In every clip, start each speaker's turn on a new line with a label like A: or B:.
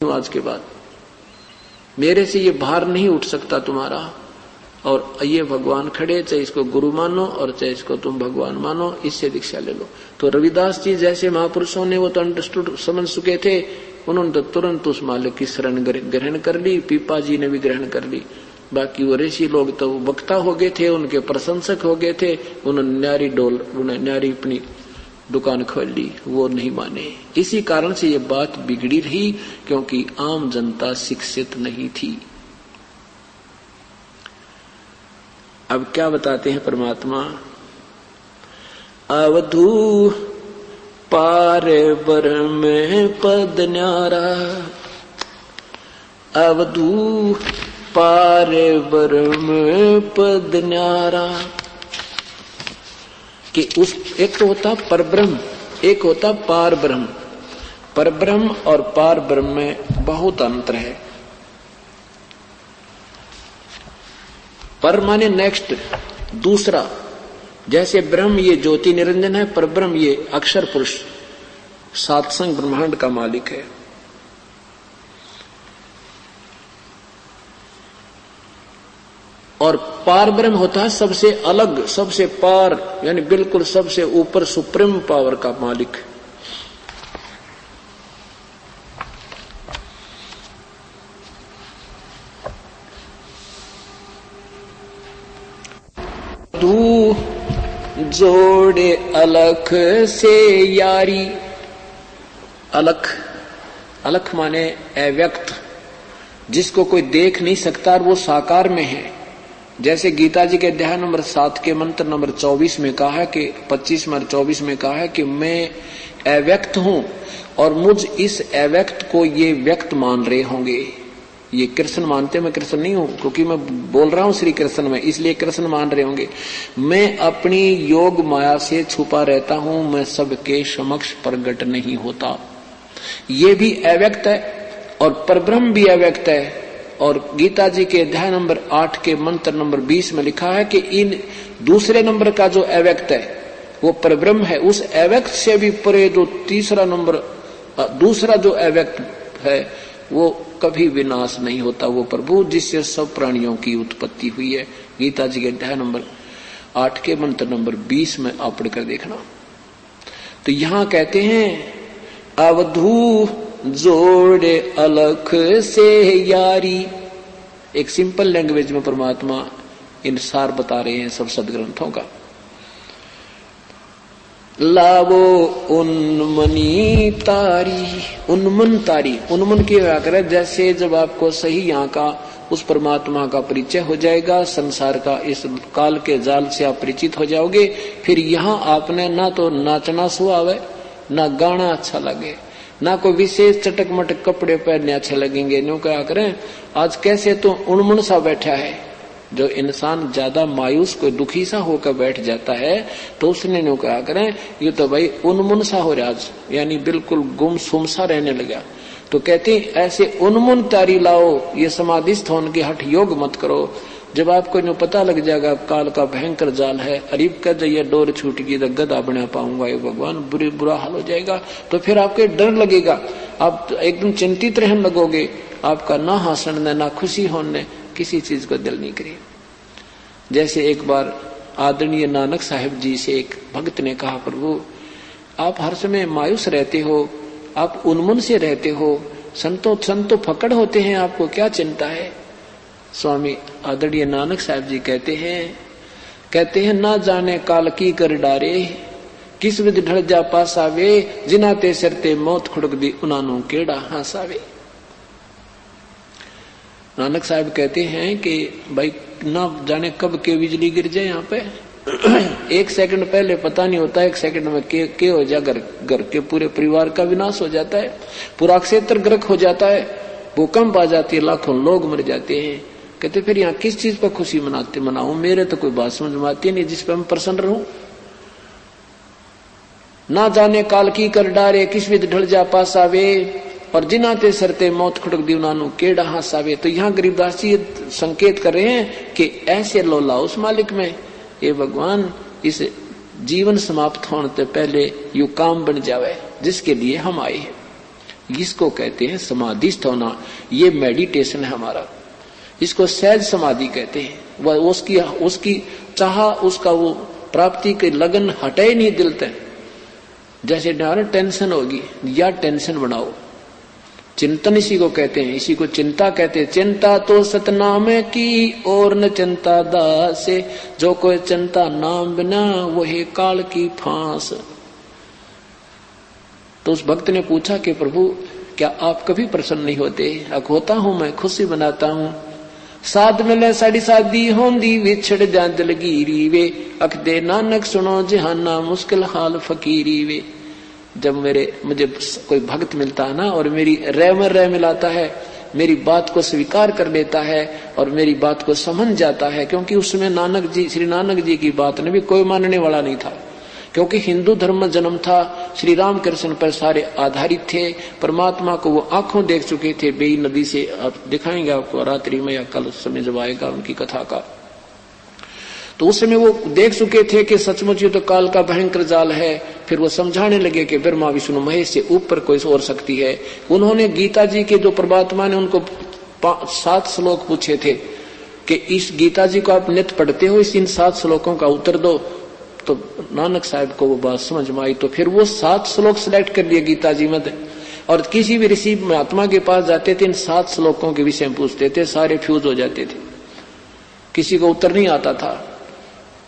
A: आज के बाद मेरे से ये भार नहीं उठ सकता तुम्हारा। और ये भगवान खड़े, चाहे इसको गुरु मानो और चाहे इसको तुम भगवान मानो, इससे दीक्षा ले लो। तो रविदास जी जैसे महापुरुषों ने वो तो अंडरस्टूड, समझ चुके थे, उन्होंने तो तुरंत उस मालिक की शरण ग्रहण कर ली। पीपा जी ने भी ग्रहण कर ली। बाकी वो ऋषि लोग तो वक्ता हो गए थे, उनके प्रशंसक हो गए थे, उन्होंने न्यारी अपनी दुकान खोल ली, वो नहीं माने। इसी कारण से ये बात बिगड़ी रही, क्योंकि आम जनता शिक्षित नहीं थी। अब क्या बताते हैं परमात्मा, अवधू पार बर में पद न्यारा, अवधू पार बर में पद न्यारा। कि उस एक तो होता परब्रह्म, एक होता पार ब्रह्म। परब्रह्म और पार ब्रह्म में बहुत अंतर है। पर माने नेक्स्ट, दूसरा। जैसे ब्रह्म ये ज्योति निरंजन है, पर ब्रह्म ये अक्षर पुरुष सातसंग ब्रह्मांड का मालिक है। और पार ब्रह्म होता है सबसे अलग, सबसे पार, यानी बिल्कुल सबसे ऊपर सुप्रीम पावर का मालिक। तू जोड़े अलख से यारी। अलख, अलख माने अव्यक्त, जिसको कोई देख नहीं सकता और वो साकार में है। जैसे गीता जी के अध्याय नंबर 7 के मंत्र नंबर 24 में कहा है कि 25 में 24 में कहा है कि मैं अव्यक्त हूं और मुझ इस अव्यक्त को ये व्यक्त मान रहे होंगे। ये कृष्ण मानते, मैं कृष्ण नहीं हूं, क्योंकि मैं बोल रहा हूं श्री कृष्ण में, इसलिए कृष्ण मान रहे होंगे। मैं अपनी योग माया से छुपा रहता हूं, मैं सबके समक्ष प्रकट नहीं होता। ये भी अव्यक्त है और परब्रह्म भी अव्यक्त है। और गीता जी के अध्याय नंबर 8 के मंत्र नंबर 20 में लिखा है कि इन दूसरे नंबर का जो अव्यक्त है वो परब्रह्म है। उस अव्यक्त से भी परे जो तीसरा नंबर, दूसरा जो अव्यक्त है वो कभी विनाश नहीं होता, वो प्रभु जिससे सब प्राणियों की उत्पत्ति हुई है। गीता जी के अध्याय नंबर 8 के मंत्र नंबर 20 में आप पढ़कर देखना। तो यहां कहते हैं अवधू जोड़े अलख से यारी। एक सिंपल लैंग्वेज में परमात्मा इन सार बता रहे हैं सब सदग्रंथों का। लावो उन्मनी तारी, उन्मन तारी, उन्मन की व्याख्या जैसे जब आपको सही यहाँ का उस परमात्मा का परिचय हो जाएगा, संसार का इस काल के जाल से आप परिचित हो जाओगे, फिर यहाँ आपने ना तो नाचना सुहावे, ना गाना अच्छा लगे, ना कोई विशेष चटक मटक कपड़े पहनने अच्छे लगेंगे। न्यू क्या करें, आज कैसे तो उन्मन सा बैठा है। जो इंसान ज्यादा मायूस कोई दुखी सा होकर बैठ जाता है तो उसने न्यू क्या करें, ये तो भाई उन्मन सा हो रहा, यानी बिल्कुल गुमसुम सा रहने लगा। तो कहते ऐसे उन्मन तारी लाओ, ये समाधिस्थ होने के हठ योग मत करो। जब आपको जो पता लग जाएगा काल का भयंकर जाल है, अरीब कर जाइए डोर छूट गई तो गदा बना पाऊंगा ये भगवान, बुरा हाल हो जाएगा। तो फिर आपके डर लगेगा, आप एकदम चिंतित रहने लगोगे, आपका ना हंसने ना खुशी होने, किसी चीज को दिल नहीं करे। जैसे एक बार आदरणीय नानक साहिब जी से एक भक्त ने कहा, प्रभु आप हर समय मायूस रहते हो, आप उन्मन से रहते हो, संतो फकड़ होते हैं, आपको क्या चिंता है। स्वामी आदरणीय नानक साहब जी कहते हैं ना जाने काल की कर डारे, किस विध ढल जा पासावे, जिनाते सरते मौत खुड़क दी उनानू केड़ा हंसावे। नानक साहब कहते हैं कि भाई ना जाने कब के बिजली गिर जाए यहाँ पे एक सेकंड पहले पता नहीं होता, एक सेकंड में के हो जाए, घर के पूरे परिवार का विनाश हो जाता है, पूरा क्षेत्र ग्रक हो जाता है, भूकंप आ जाती है, लाखों लोग मर जाते हैं। कहते फिर यहाँ किस चीज पर खुशी मनाऊं, मेरे तो कोई बात समझ में आती नहीं जिस पर मैं प्रसन्न रहूं। ना जाने काल की कर डारे, किस विध ढल जा पासावे, और जिनाते सरते मौत खुटक दीवनानु केड़ा हासावे। तो यहाँ गरीबदास जी संकेत कर रहे हैं कि ऐसे लोला उस मालिक में, ये भगवान इस जीवन समाप्त होने से पहले यू काम बन जावे जिसके लिए हम आए हैं। इसको कहते हैं समाधिस्थ होना। ये मेडिटेशन है हमारा, इसको सहज समाधि कहते हैं। वह उसकी चाह, उसका वो प्राप्ति के लगन हटे ही नहीं दिल तक। जैसे टेंशन होगी या टेंशन बनाओ, चिंतन इसी को कहते हैं, इसी को चिंता कहते हैं। चिंता तो सतनाम की और न चिंता दासे, जो कोई चिंता नाम बिना वही काल की फांस। तो उस भक्त ने पूछा कि प्रभु क्या आप कभी प्रसन्न नहीं होते? होता हूं, मैं खुशी बनाता हूं। साध मिले साड़ी सादी होंदी विछड़ जा दिलगीरी वे, अख दे नानक सुनो जहाना मुश्किल हाल फकीरी वे। जब मुझे कोई भक्त मिलता है ना और मेरी रह मिलाता है, मेरी बात को स्वीकार कर लेता है और मेरी बात को समझ जाता है, क्योंकि उसमें नानक जी, श्री नानक जी की बात ने भी कोई मानने वाला नहीं था, क्योंकि हिंदू धर्म में जन्म था, श्री राम कृष्ण पर सारे आधारित थे। परमात्मा को वो आंखों देख चुके थे बेई नदी से। आप दिखाएंगे आपको रात्रि में या कल समय जब आएगा उनकी कथा का, तो उस समय वो देख चुके थे कि सचमुच ये तो काल का भयंकर जाल है। फिर वो समझाने लगे कि ब्रह्मा विष्णु महेश से ऊपर कोई और शक्ति है। उन्होंने गीता जी के जो परमात्मा ने उनको 7 श्लोक पूछे थे कि इस गीता जी को आप नित्य पढ़ते हो, इन 7 श्लोकों का उत्तर दो। तो नानक साहब को वो बात समझ में आई, तो फिर वो 7 श्लोक सिलेक्ट कर लिए गीता जी में, और किसी भी ऋषि महात्मा के पास जाते थे, इन 7 श्लोकों के विषय में पूछते थे, सारे फ्यूज हो जाते थे, किसी को उत्तर नहीं आता था।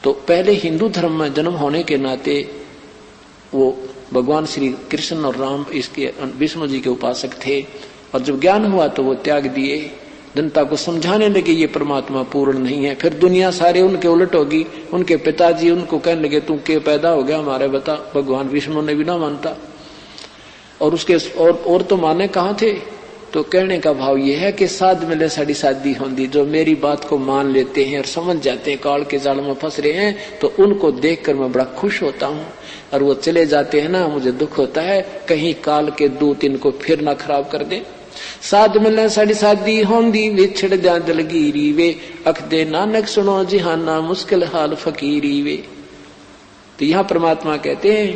A: तो पहले हिंदू धर्म में जन्म होने के नाते वो भगवान श्री कृष्ण और राम इसके विष्णु जी के उपासक थे, और जब ज्ञान हुआ तो वो त्याग दिए, जनता को समझाने लगे ये परमात्मा पूर्ण नहीं है। फिर दुनिया सारे उनके उलट होगी। उनके पिताजी उनको कहने लगे तू के पैदा हो गया हमारे, बता। भगवान विष्णु ने भी ना मानता, और उसके और तो माने कहाँ थे। तो कहने का भाव ये है कि साध मिले साड़ी शादी होंदी, जो मेरी बात को मान लेते हैं और समझ जाते हैं काल के जाल में फंस रहे हैं, तो उनको देखकर मैं बड़ा खुश होता हूँ। और वो चले जाते हैं ना, मुझे दुख होता है कहीं काल के दूत इनको फिर ना खराब कर दे। साध मिले साड़ी शादी होंदी विछड़ जा दिलगीरी वे, अख दे नानक सुनो जिहाना मुश्किल हाल फकीरी वे। तो यहाँ परमात्मा कहते हैं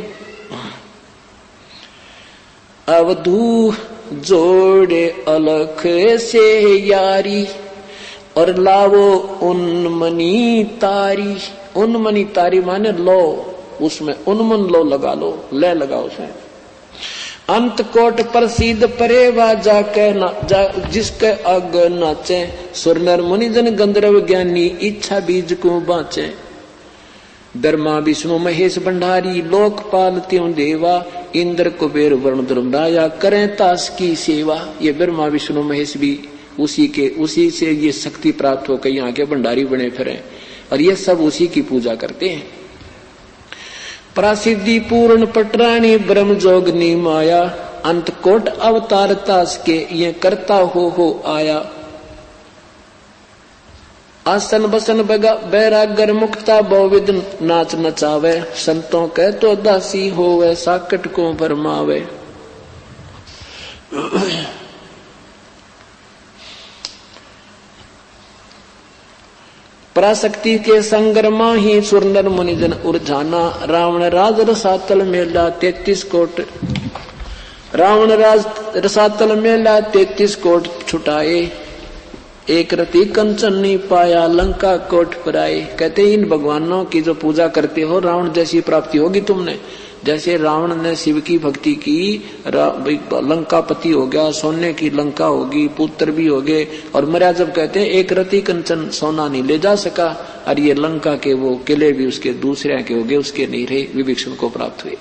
A: अवधू जोड़े अलख से यारी, और लावो उन्मनी तारी। उन्मनी तारी माने लो, उसमें उन्मन लो लगा लो, ले लगाओ उसमें। अंत कोट प्रसिद्ध परेवा जाके जिसके अग नाचे, सुर नर मुनिजन गंधर्व ज्ञानी इच्छा बीज को बाँचे। ब्रह्मा विष्णु महेश भंडारी लोकपाल त्यों देवा, इंद्र कुबेर वरुण धर्मराया करें तास की सेवा। ये ब्रह्मा विष्णु महेश भी उसी से ये शक्ति प्राप्त होकर यहाँ के भंडारी बने फिरे, और ये सब उसी की पूजा करते हैं। प्रसिद्धि पूर्ण पटरानी ब्रह्म जोगनी माया, अंत कोट अवतार तास के ये करता हो आया। आसन बसन बैरागर मुक्ता बहुविध नाच नचावे, संतों के तो दासी होवे साकट को भरमावे। पराशक्ति के संगरमा ही सुरनर मुनिजन उर्जाना, रावण राज रसातल मेला 33 कोट। रावण राज रसातल मेला 33 कोट छुटाए, एक रति कंचन नहीं पाया लंका कोट पर आए। कहते इन भगवानों की जो पूजा करते हो रावण जैसी प्राप्ति होगी तुमने। जैसे रावण ने शिव की भक्ति की, लंकापति हो गया, सोने की लंका होगी, पुत्र भी हो गए, और मर्या जब कहते हैं एक रति कंचन सोना नहीं ले जा सका, और ये लंका के वो किले भी उसके दूसरे के हो गए, उसके नहीं रहे, विभीषण को प्राप्त हुए।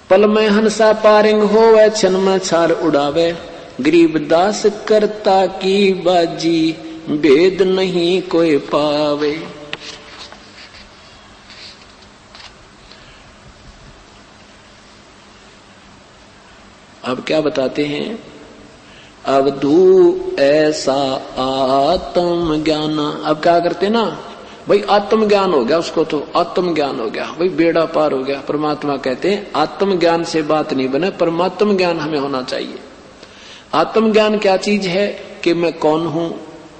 A: पल में हंसा पारिंग होवे, क्षण में छार उड़ावे, गरीब दास करता की बाजी, भेद नहीं कोई पावे। अब क्या बताते हैं, अवधू ऐसा आत्म ज्ञान। अब क्या करते ना भाई, आत्म ज्ञान हो गया उसको, तो आत्म ज्ञान हो गया भाई, बेड़ा पार हो गया। परमात्मा कहते हैं आत्म ज्ञान से बात नहीं बने, परमात्म ज्ञान हमें होना चाहिए। आत्म ज्ञान क्या चीज है कि मैं कौन हूं,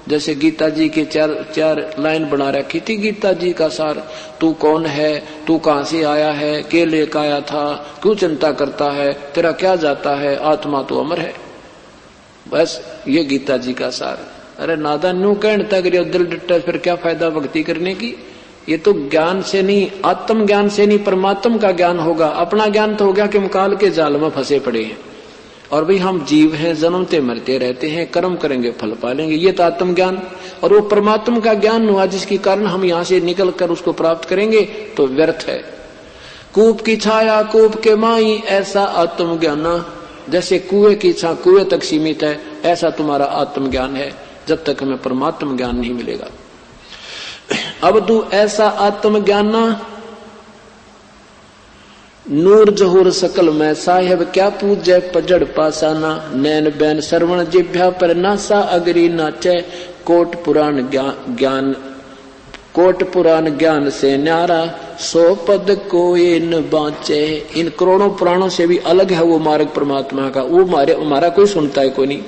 A: जैसे गीता जी के चार लाइन बना रखी थी गीता जी का सार, तू कौन है, तू कहां से आया है, के लेकर आया था, क्यों चिंता करता है, तेरा क्या जाता है, आत्मा तो अमर है। बस ये गीता जी का सार। अरे नादा न्यू कहता करियो दिल डट्टा, फिर क्या फायदा भक्ति करने की। ये तो ज्ञान से नहीं, आत्म ज्ञान से नहीं, परमात्मा का ज्ञान होगा। अपना ज्ञान तो हो गया कि हम काल के जाल में फंसे पड़े हैं और भाई हम जीव हैं, जन्मते मरते रहते हैं, कर्म करेंगे फल पालेंगे, ये तो आत्म ज्ञान। और वो परमात्मा का ज्ञान हुआ जिसके कारण हम यहाँ से निकल कर उसको प्राप्त करेंगे, तो व्यर्थ है। कूप की छाया कूप के माई, ऐसा आत्म ज्ञान। जैसे कुएं की छाया कुएं तक सीमित है, ऐसा तुम्हारा आत्म ज्ञान है, जब तक हमें परमात्मा ज्ञान नहीं मिलेगा। अब तू ऐसा आत्म ज्ञान नूर जहूर सकल में साहेब, क्या पूजे पजड़ पासाना, नैन बैन श्रवण जिभ्या पर नासा अगरी नाचे, कोट पुराण ज्ञान से न्यारा, सो पद कोई न बाँचे। इन करोड़ों पुराणों से भी अलग है वो मार्ग परमात्मा का, वो हमारा कोई सुनता है कोई नहीं।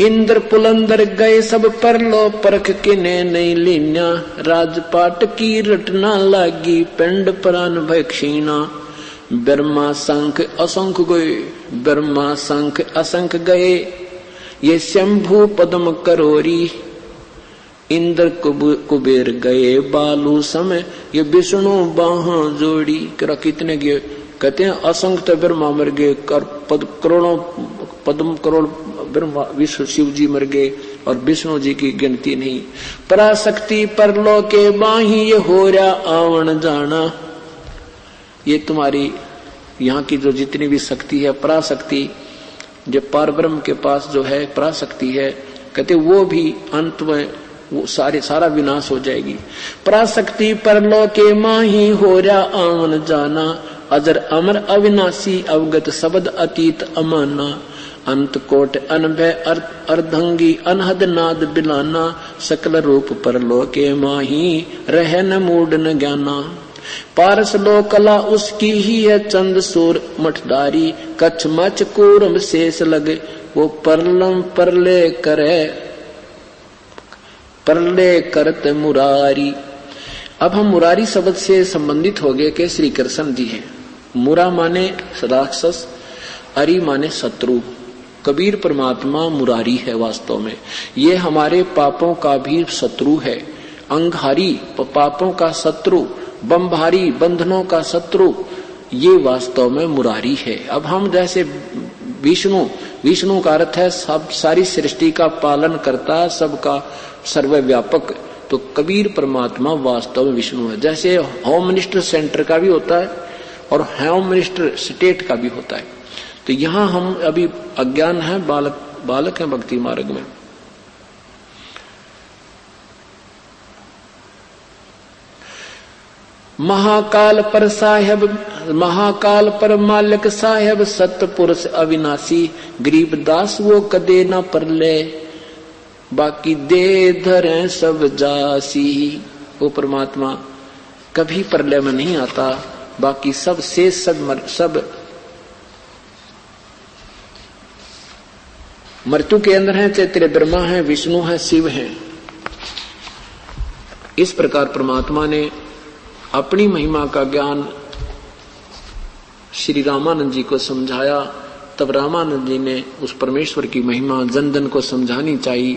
A: इंद्र पुलंदर गए सब परलो, परख किने नहीं लीन्या, राजपाट की रटना लागी, पिंड प्राण भय क्षीणा। ब्रह्मा शंख असंख गए, ब्रह्मा शंख असंख गए, ये शंभु पद्म करोरी, इंद्र कुबेर गए बालू समय, ये विष्णु बाहा जोड़ी। कितने गए, कहते हैं असंख्य तो ब्रह्मा मर गए, करोड़ों पद्म करोड़ ब्रह्मा विष्णु शिव जी मर गए, और विष्णु जी की गिनती नहीं। पराशक्ति परलो के बाही, ये हो रहा आवन जाना। ये तुम्हारी यहाँ की जो जितनी भी शक्ति है, पराशक्ति जो पार ब्रह्म के पास जो है पराशक्ति है, कहते वो भी अंत में वो सारा विनाश हो जाएगी। पराशक्ति परलो के माही, हो रहा आवन जाना, अजर अमर अविनाशी, अवगत शब्द अतीत अमाना। अंत कोट अनभय अर्धंगी, अनहद नाद बिलाना, सकल रूप परलो के माही, रहन मूड न ज्ञाना। पारस लो कला उसकी ही है, चंद सूर मठदारी, कच्छ मच कूरम शेष लगे, वो परलम परले करे, परले करत मुरारी। अब हम मुरारी शब्द से संबंधित हो गए कि श्री कृष्ण जी हैं। मुरा माने राक्षस, अरि माने शत्रु। कबीर परमात्मा मुरारी है वास्तव में। ये हमारे पापों का भी शत्रु है, अंगहारी पापों का शत्रु, बमभारी बंधनों का शत्रु, ये वास्तव में मुरारी है। अब हम जैसे विष्णु का अर्थ है सब सारी सृष्टि का पालन करता, सबका सर्वव्यापक, तो कबीर परमात्मा वास्तव में विष्णु है। जैसे होम मिनिस्टर सेंटर का भी होता है और होम मिनिस्टर स्टेट का भी होता है। तो यहाँ हम अभी अज्ञान है, बालक हैं भक्ति मार्ग में। महाकाल पर साहेब, महाकाल पर मालिक साहेब, सतपुरुष अविनाशी, गरीबदास वो कदे न परले, बाकी दे धरे सब जासी। वो परमात्मा कभी परले में नहीं आता, बाकी सब शेष सब मृत्यु के अंदर है, चाहे तेरे ब्रह्मा है, विष्णु है, शिव है। इस प्रकार परमात्मा ने अपनी महिमा का ज्ञान श्री रामानंद जी को समझाया। तब रामानंद जी ने उस परमेश्वर की महिमा जन जन को समझानी चाहिए,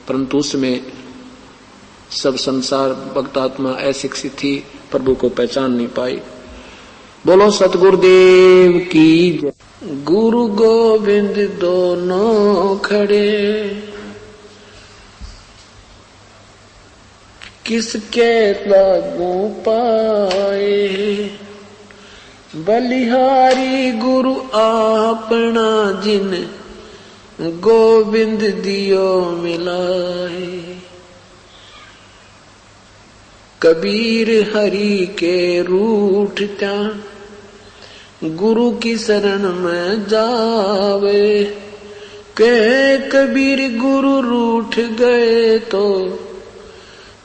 A: परंतु उसमें सब संसार भक्तात्मा अशिक्षित थी, प्रभु को पहचान नहीं पाई। बोलो सतगुरुदेव की जय। गुरु गोविंद दोनों खड़े, किसके लागू पाए, बलिहारी गुरु आपना जिन, गोविंद दियो मिलाए। कबीर हरि के रूठता, गुरु की शरण में जावे, के कबीर गुरु रूठ गए तो,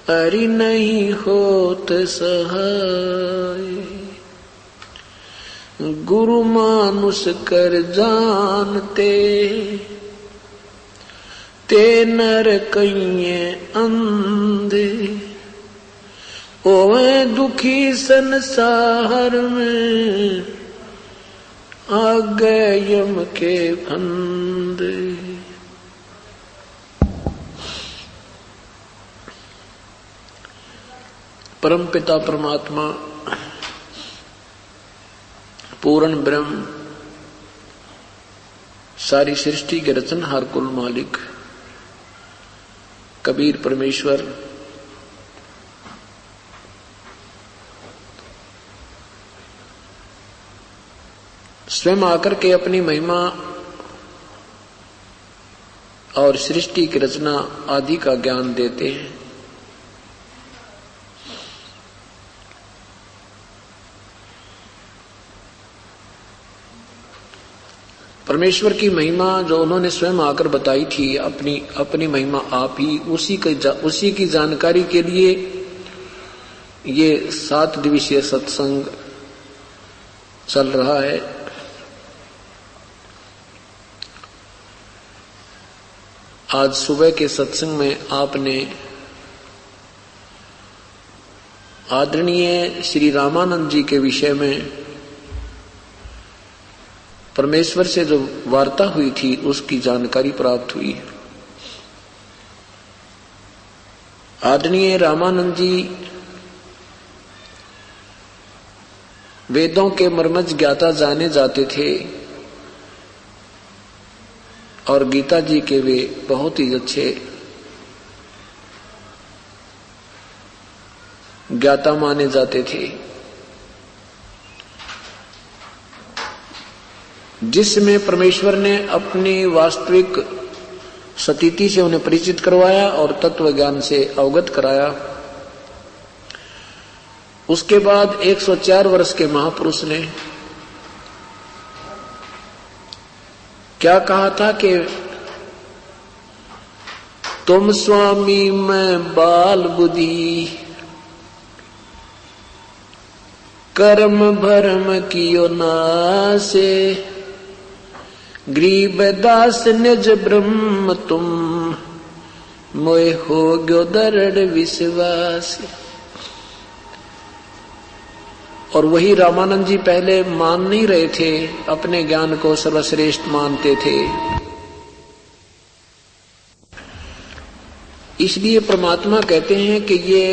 A: अरि नहीं होत सहाय। गुरु मानुष कर जानते, ते नर कइये अंधे, ओवे दुखी संसार में, आगे यम के फंदे। परमपिता परमात्मा पूर्ण ब्रह्म, सारी सृष्टि के रचनहार कुल मालिक कबीर परमेश्वर स्वयं आकर के अपनी महिमा और सृष्टि की रचना आदि का ज्ञान देते हैं। परमेश्वर की महिमा जो उन्होंने स्वयं आकर बताई थी, अपनी महिमा आप ही, उसी की जानकारी के लिए ये 7 दिवसीय सत्संग चल रहा है। आज सुबह के सत्संग में आपने आदरणीय श्री रामानंद जी के विषय में परमेश्वर से जो वार्ता हुई थी उसकी जानकारी प्राप्त हुई। आदरणीय रामानंद जी वेदों के मर्मज्ञ ज्ञाता जाने जाते थे और गीता जी के वे बहुत ही अच्छे ज्ञाता माने जाते थे, जिसमें परमेश्वर ने अपनी वास्तविक स्थिति से उन्हें परिचित करवाया और तत्व ज्ञान से अवगत कराया। उसके बाद 104 वर्ष के महापुरुष ने क्या कहा था कि तुम स्वामी मैं बाल बुद्धि, कर्म भरम कियो नासे, गरीब दास निज ब्रह्म तुम, मोए हो गयो दृढ़ विश्वास। और वही रामानंद जी पहले मान नहीं रहे थे, अपने ज्ञान को सर्वश्रेष्ठ मानते थे। इसलिए परमात्मा कहते हैं कि ये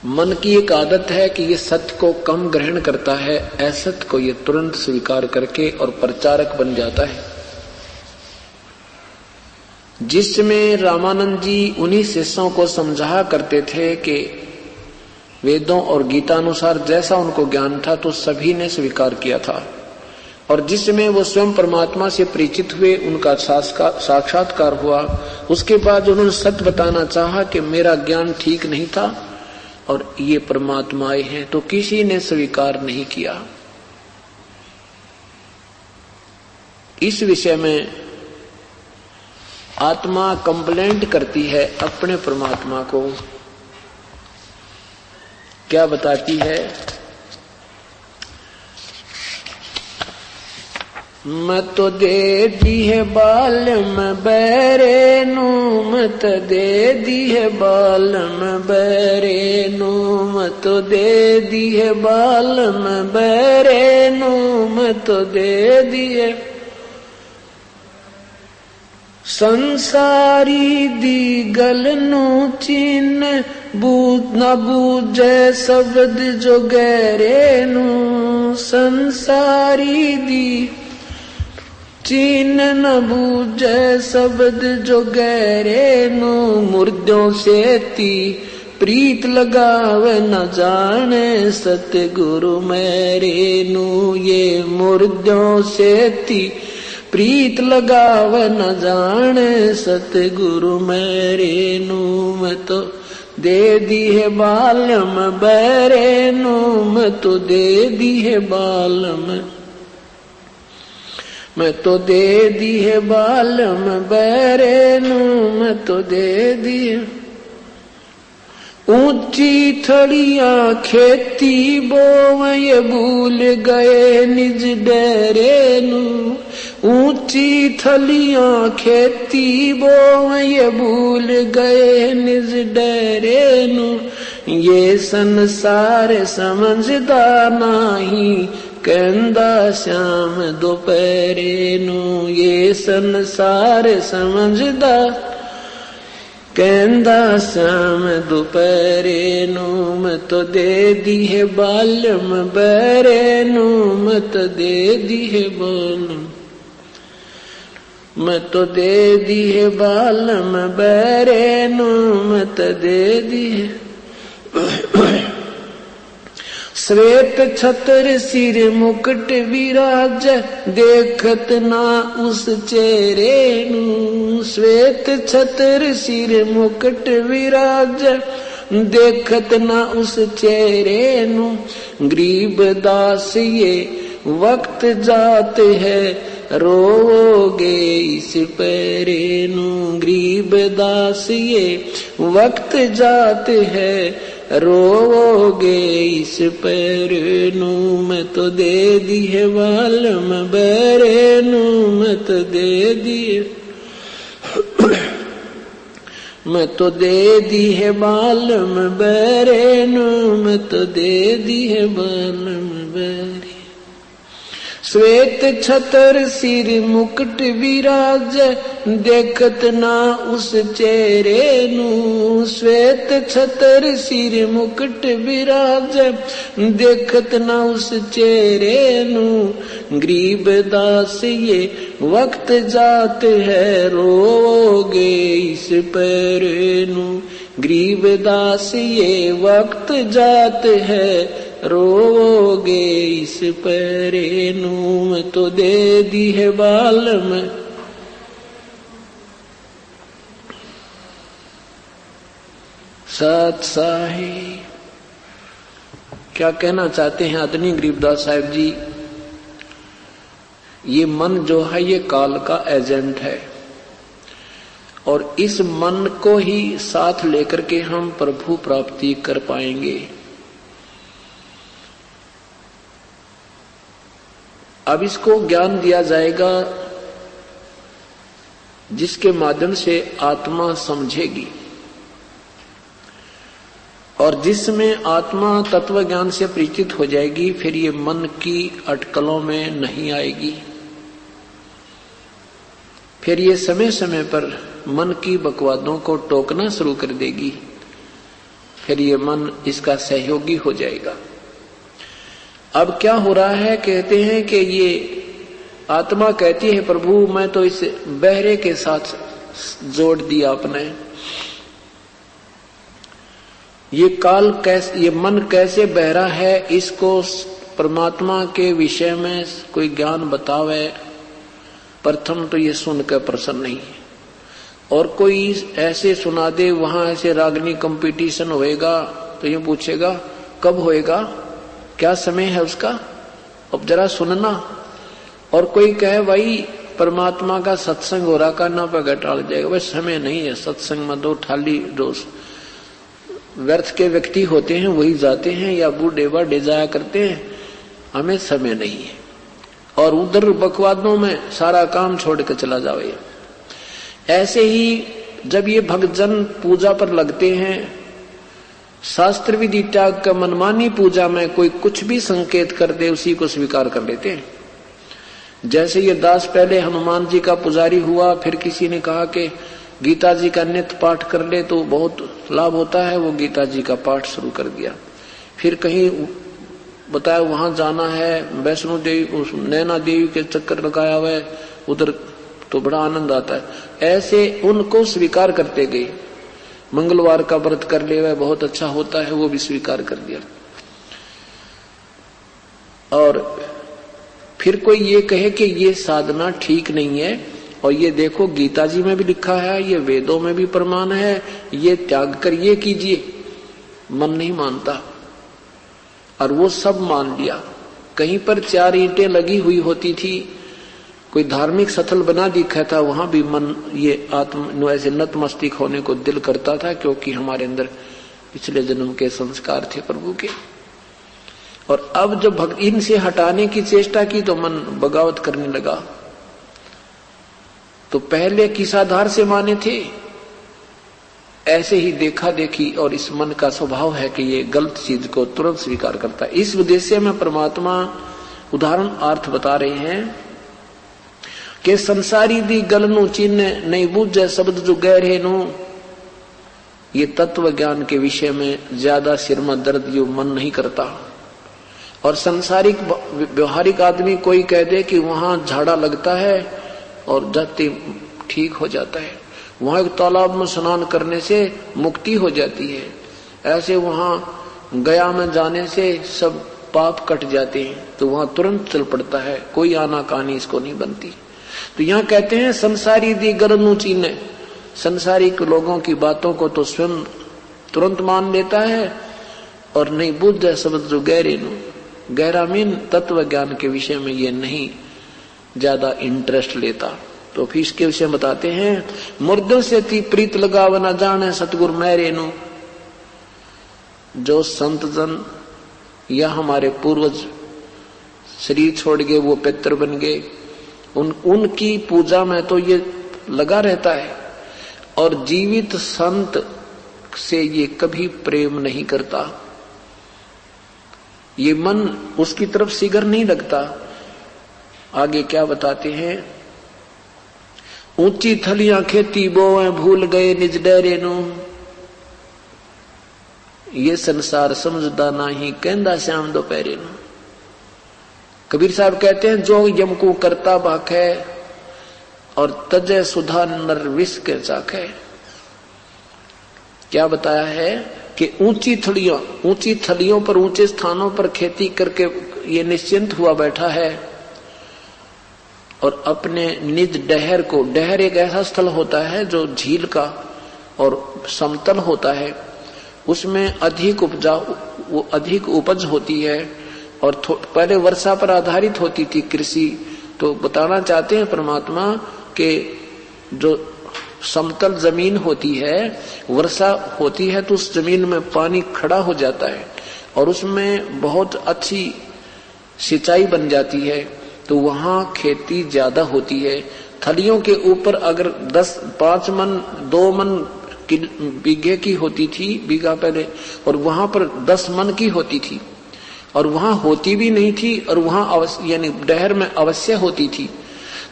A: मन की एक आदत है कि ये सत्य को कम ग्रहण करता है, असत्य को ये तुरंत स्वीकार करके और प्रचारक बन जाता है। जिसमें रामानंद जी उन्हीं शिष्यों को समझा करते थे कि वेदों और गीता अनुसार जैसा उनको ज्ञान था तो सभी ने स्वीकार किया था, और जिसमें वो स्वयं परमात्मा से परिचित हुए, उनका साक्षात्कार हुआ। उसके बाद उन्होंने सत्य बताना चाहा कि मेरा ज्ञान ठीक नहीं था और ये परमात्माएं हैं, तो किसी ने स्वीकार नहीं किया। इस विषय में आत्मा कंप्लेंट करती है अपने परमात्मा को। क्या बताती है? मत दे दी है बालम बैरेनु, मत दे दी है बालम बैरेनु, मत दे दी है बालम बैरेनु, मत दे दी है संसारी दी गलनु चीन, बूझ न बूझे शब्द जो गहरेनु, संसारी दी चीन न बूझे शब्द जो गहरेनु, मुर्दों से ती प्रीत लगावे न जाने सतगुरु मेरेनु, ये मुर्दों से ती प्रीत लगावे न जाने सतगुरु मेरेनु, मैं तो दे दी है बालम बैरेनु, मैं तो दे दी है बालम, मैं तो दे दी है बालम बैरेनु, मैं तो दे दी है। ऊंची थड़ियां खेती बोवे ये भूल गए निज डेरेनु, ऊंची थलियां खेती बो ये भूल गए निज डरे नु, ये संसार समझदा नाही कहंदा श्याम दोपहरे नु, ये संसार समझदा कहंदा श्याम दोपहरे नु, मत दे दी है बालम बहरे नु, मत दे दी है बालम, मत दे दी है बालम बहरे नु, मत दे दी है। श्वेत छत्र सिर मुकुट विराज देखत ना उस चेहरे नु, श्वेत छत्र सिर मुकुट विराज देखत ना उस चेहरे नु, गरीब दास ये वक्त जात है रोगे इस पैरे नु, गरीब दास ये वक्त जात है रोगे इस पैरे नु, मैं तो दे दी है बालम बहरे नु, मैं तो दे दी मैं तो दे दी है बालम बहरे नु, मैं तो दे दी है बालम बहरे। श्वेत छतर सिर मुकुट विराज देखत ना उस चेहरे नु, श्वेत छतर सिर मुकुट विराज देखत ना उस चेहरे नु, गरीब दास ये वक्त जात है रोगे इस पैरे नु, गरीब दास ये वक्त जात है रोगे इस पैरे नु, मैं तो दे दी है बालम। सत साहिब क्या कहना चाहते हैं आदरणीय गरीबदास साहिब जी? ये मन जो है ये काल का एजेंट है और इस मन को ही साथ लेकर के हम प्रभु प्राप्ति कर पाएंगे। अब इसको ज्ञान दिया जाएगा जिसके माध्यम से आत्मा समझेगी और जिसमें आत्मा तत्व ज्ञान से परिचित हो जाएगी, फिर ये मन की अटकलों में नहीं आएगी। फिर ये समय समय पर मन की बकवादों को टोकना शुरू कर देगी, फिर ये मन इसका सहयोगी हो जाएगा। अब क्या हो रहा है? कहते हैं कि ये आत्मा कहती है प्रभु मैं तो इस बहरे के साथ जोड़ दिया आपने, ये काल कैसे, ये मन कैसे बहरा है, इसको परमात्मा के विषय में कोई ज्ञान बतावे। प्रथम तो ये सुनकर प्रसन्न नहीं है, और कोई ऐसे सुना दे वहां ऐसे रागनी कंपटीशन होएगा तो ये पूछेगा कब होएगा, क्या समय है उसका, अब जरा सुनना। और कोई कहे भाई परमात्मा का सत्संग हो रहा, करना पर टाल जाएगा, भाई समय नहीं है सत्संग में, दो थाली रोज व्यर्थ के व्यक्ति होते हैं वही जाते हैं या बूढ़े बाढ़े जाया करते हैं, हमें समय नहीं है। और उधर बकवादों में सारा काम छोड़ कर चला जाओ। ऐसे ही जब ये भक्तजन पूजा पर लगते हैं, शास्त्र विधि त्याग का मनमानी पूजा में कोई कुछ भी संकेत कर दे उसी को स्वीकार कर लेते हैं। जैसे ये दास पहले हनुमान जी का पुजारी हुआ, फिर किसी ने कहा कि गीता जी का नित्य पाठ कर ले तो बहुत लाभ होता है, वो गीता जी का पाठ शुरू कर दिया। फिर कहीं बताया वहां जाना है, वैष्णो देवी नैना देवी के चक्कर लगाया हुआ है, उधर तो बड़ा आनंद आता है। ऐसे उनको स्वीकार करते गए। मंगलवार का व्रत कर ले वह बहुत अच्छा होता है, वो भी स्वीकार कर दिया। और फिर कोई ये कहे कि ये साधना ठीक नहीं है, और ये देखो गीता जी में भी लिखा है, ये वेदों में भी प्रमाण है, ये त्याग कर ये कीजिए। मन नहीं मानता और वो सब मान लिया। कहीं पर 4 ईंटें लगी हुई होती थी, कोई धार्मिक स्थल बना दिखा था, वहां भी मन ये आत्म ऐसे नतमस्तक होने को दिल करता था, क्योंकि हमारे अंदर पिछले जन्म के संस्कार थे प्रभु के। और अब जब भक्त इनसे हटाने की चेष्टा की तो मन बगावत करने लगा। तो पहले किस आधार से माने थे? ऐसे ही देखा देखी, और इस मन का स्वभाव है कि ये गलत चीज को तुरंत स्वीकार करता है। इस उद्देश्य में परमात्मा उदाहरण अर्थ बता रहे हैं कि संसारी दी गल नू चिन्ह नहीं बूझे शब्द जो गहरे नु। ये तत्व ज्ञान के विषय में ज्यादा सिर में दर्द यो मन नहीं करता। और संसारिक व्यवहारिक आदमी कोई कह दे कि वहां झाड़ा लगता है और जाते ठीक हो जाता है, वहां एक तालाब में स्नान करने से मुक्ति हो जाती है, ऐसे वहां गया में जाने से सब पाप कट जाते हैं, तो वहां तुरंत चल पड़ता है, कोई आना कहानी इसको नहीं बनती। तो यहाँ कहते हैं संसारी दी गरनू चीने, संसारिक लोगों की बातों को तो स्वयं तुरंत मान लेता है और नहीं बुद्ध शब्द जो गहरे नु। गहरा मीन तत्व ज्ञान के विषय में ये नहीं ज्यादा इंटरेस्ट लेता। तो फिर इसके विषय बताते हैं, मुर्दों से ती प्रीत लगाव न जाने सतगुरु मेरे नु। जो संत जन या हमारे पूर्वज शरीर छोड़ गए, वो पितर बन गए, उनकी पूजा में तो ये लगा रहता है। और जीवित संत से ये कभी प्रेम नहीं करता, ये मन उसकी तरफ सिगर नहीं लगता। आगे क्या बताते हैं, ऊंची थलियां खेती बोए भूल गए निज डेरे नु। ये संसार समझदा नहीं कहंदा श्याम दोपहरे नु। कबीर साहब कहते हैं, जो यम को करता भाखे और तजय सुधा नर विष के चाखे। क्या बताया है कि ऊंची थलियों पर ऊंचे स्थानों पर खेती करके ये निश्चिंत हुआ बैठा है और अपने निज डहर को, डहर एक ऐसा स्थल होता है जो झील का और समतल होता है, उसमें अधिक उपज होती है और पहले वर्षा पर आधारित होती थी कृषि। तो बताना चाहते हैं परमात्मा कि जो समतल जमीन होती है, वर्षा होती है तो उस जमीन में पानी खड़ा हो जाता है और उसमें बहुत अच्छी सिंचाई बन जाती है, तो वहां खेती ज्यादा होती है। थलियों के ऊपर अगर 5 मन 2 मन बीघे की होती थी बीघा पहले, और वहां पर 10 मन की होती थी, और वहां होती भी नहीं थी, और वहां यानी डहर में अवश्य होती थी।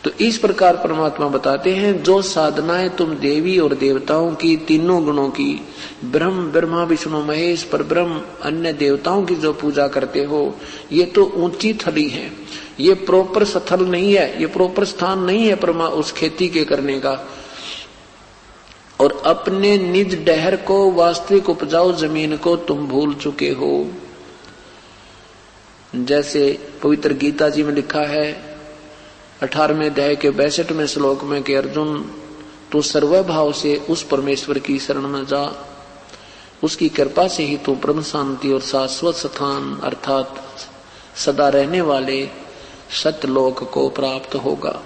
A: तो इस प्रकार परमात्मा बताते हैं, जो साधनाएं तुम देवी और देवताओं की, तीनों गुणों की, ब्रह्मा विष्णु महेश पर ब्रह्म अन्य देवताओं की जो पूजा करते हो, ये तो ऊंची थली है, ये प्रॉपर स्थल नहीं है, ये प्रॉपर स्थान नहीं है परमा उस खेती के करने का। और अपने निज डहर को, वास्तविक उपजाऊ जमीन को तुम भूल चुके हो। जैसे पवित्र गीता जी में लिखा है 18वें अध्याय के 62वें श्लोक में कि अर्जुन, तू सर्वभाव से उस परमेश्वर की शरण में जा, उसकी कृपा से ही तू परम शांति और शाश्वत स्थान अर्थात सदा रहने वाले सत्यलोक को प्राप्त होगा।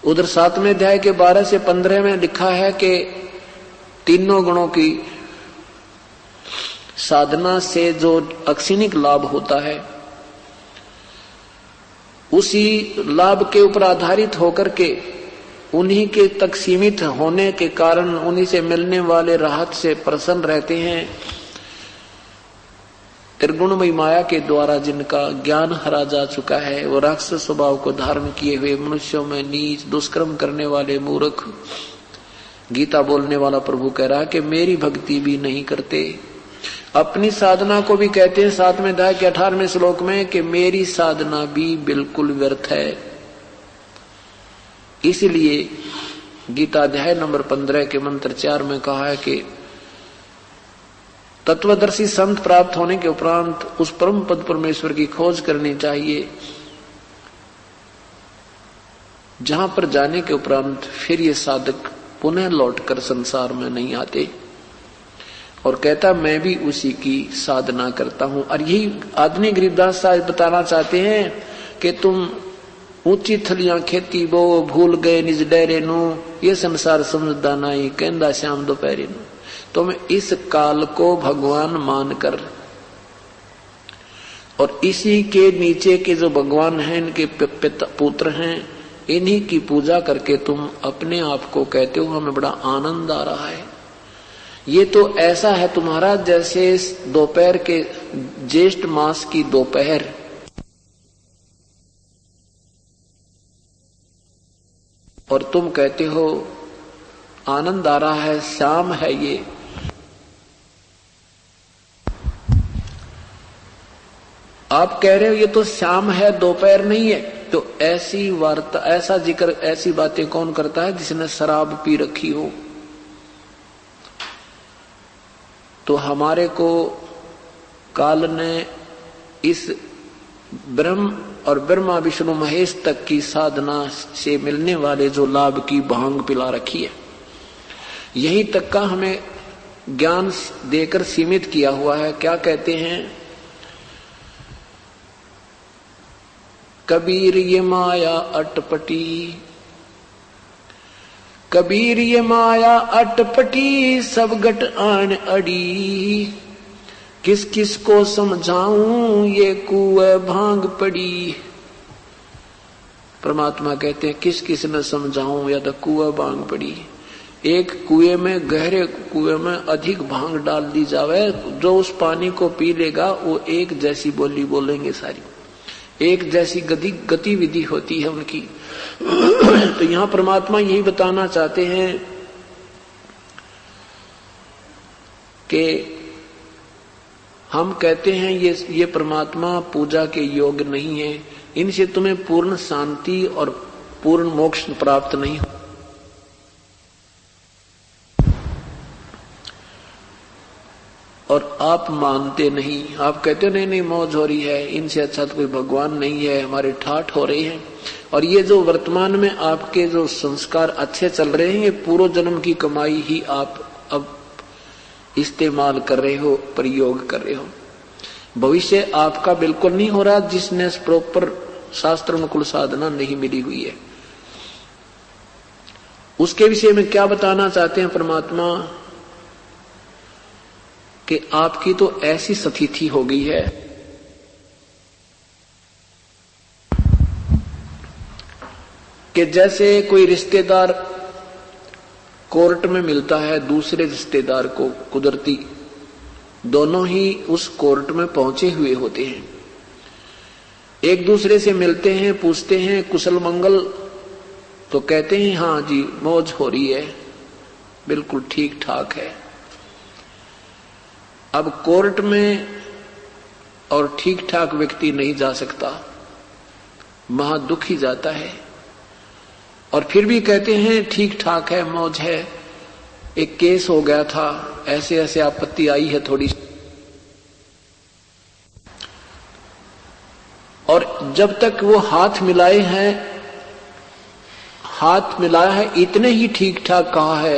A: उधर 7वें अध्याय के 12 से 15 में लिखा है कि तीनों गुणों की साधना से जो अक्षिणिक लाभ होता है, उसी लाभ के ऊपर आधारित होकर के उन्हीं के तक सीमित होने के कारण उन्हीं से मिलने वाले राहत से प्रसन्न रहते हैं। त्रिगुणमयी माया के द्वारा जिनका ज्ञान हरा जा चुका है, वो राक्षस स्वभाव को धारण किए हुए मनुष्यों में नीच दुष्कर्म करने वाले मूर्ख, गीता बोलने वाला प्रभु कह रहा है कि मेरी भक्ति भी नहीं करते। अपनी साधना को भी कहते हैं 7वें अध्याय के 18वें श्लोक में कि मेरी साधना भी बिल्कुल व्यर्थ है। इसलिए गीता अध्याय नंबर 15 के मंत्र 4 में कहा है कि तत्वदर्शी संत प्राप्त होने के उपरांत उस परम पद परमेश्वर की खोज करनी चाहिए, जहां पर जाने के उपरांत फिर ये साधक पुनः लौटकर संसार में नहीं आते। और कहता मैं भी उसी की साधना करता हूं। और यही आदमी गरीबदास साहब बताना चाहते हैं कि तुम ऊंची थलियां खेती बो भूल गए निज डेरे नु, ये संसार समझदा नहीं कहंदा श्याम दोपहरे नु। तो मैं इस काल को भगवान मानकर और इसी के नीचे के जो भगवान हैं, इनके पुत्र हैं, इन्हीं की पूजा करके तुम अपने आप को कहते हो हमें बड़ा आनंद आ रहा है। ये तो ऐसा है तुम्हारा जैसे दोपहर के ज्येष्ठ मास की दोपहर और तुम कहते हो आनंद आ रहा है, शाम है ये। आप कह रहे हो ये तो शाम है, दोपहर नहीं है। तो ऐसी वार्ता, ऐसा जिक्र, ऐसी बातें कौन करता है जिसने शराब पी रखी हो। तो हमारे को काल ने इस ब्रह्म और ब्रह्मा विष्णु महेश तक की साधना से मिलने वाले जो लाभ की भांग पिला रखी है, यही तक का हमें ज्ञान देकर सीमित किया हुआ है। क्या कहते हैं, कबीर ये माया अटपटी, कबीर ये माया अटपटी, सब गट आन अड़ी, किस किस को समझाऊं ये कुएं भांग पड़ी। परमात्मा कहते हैं किस किस ने समझाऊं, या तो कुएं भांग पड़ी। एक कुएं में, गहरे कुएं में अधिक भांग डाल दी जावे, जो उस पानी को पी लेगा वो एक जैसी बोली बोलेंगे, सारी एक जैसी गतिविधि होती है उनकी। तो यहां परमात्मा यही बताना चाहते हैं कि हम कहते हैं ये परमात्मा पूजा के योग्य नहीं है, इनसे तुम्हें पूर्ण शांति और पूर्ण मोक्ष प्राप्त नहीं हो। और आप मानते नहीं, आप कहते हो नहीं नहीं मौज हो रही है, इनसे अच्छा तो कोई भगवान नहीं है, हमारे ठाठ हो रहे हैं। और ये जो वर्तमान में आपके जो संस्कार अच्छे चल रहे हैं, ये पूर्व जन्म की कमाई ही आप अब इस्तेमाल कर रहे हो, प्रयोग कर रहे हो। भविष्य आपका बिल्कुल नहीं हो रहा, जिसने प्रॉपर शास्त्र अनुकूल साधना नहीं मिली हुई है। उसके विषय में क्या बताना चाहते हैं परमात्मा कि आपकी तो ऐसी स्थिति हो गई है कि जैसे कोई रिश्तेदार कोर्ट में मिलता है दूसरे रिश्तेदार को, कुदरती दोनों ही उस कोर्ट में पहुंचे हुए होते हैं, एक दूसरे से मिलते हैं, पूछते हैं कुशल मंगल, तो कहते हैं हाँ जी मौज हो रही है, बिल्कुल ठीक ठाक है। अब कोर्ट में और ठीक ठाक व्यक्ति नहीं जा सकता, महा दुख ही जाता है। और फिर भी कहते हैं ठीक ठाक है, मौज है, एक केस हो गया था, ऐसे ऐसे आपत्ति आई है थोड़ी। और जब तक वो हाथ मिलाए हैं, हाथ मिलाया है, इतने ही ठीक ठाक कहा है,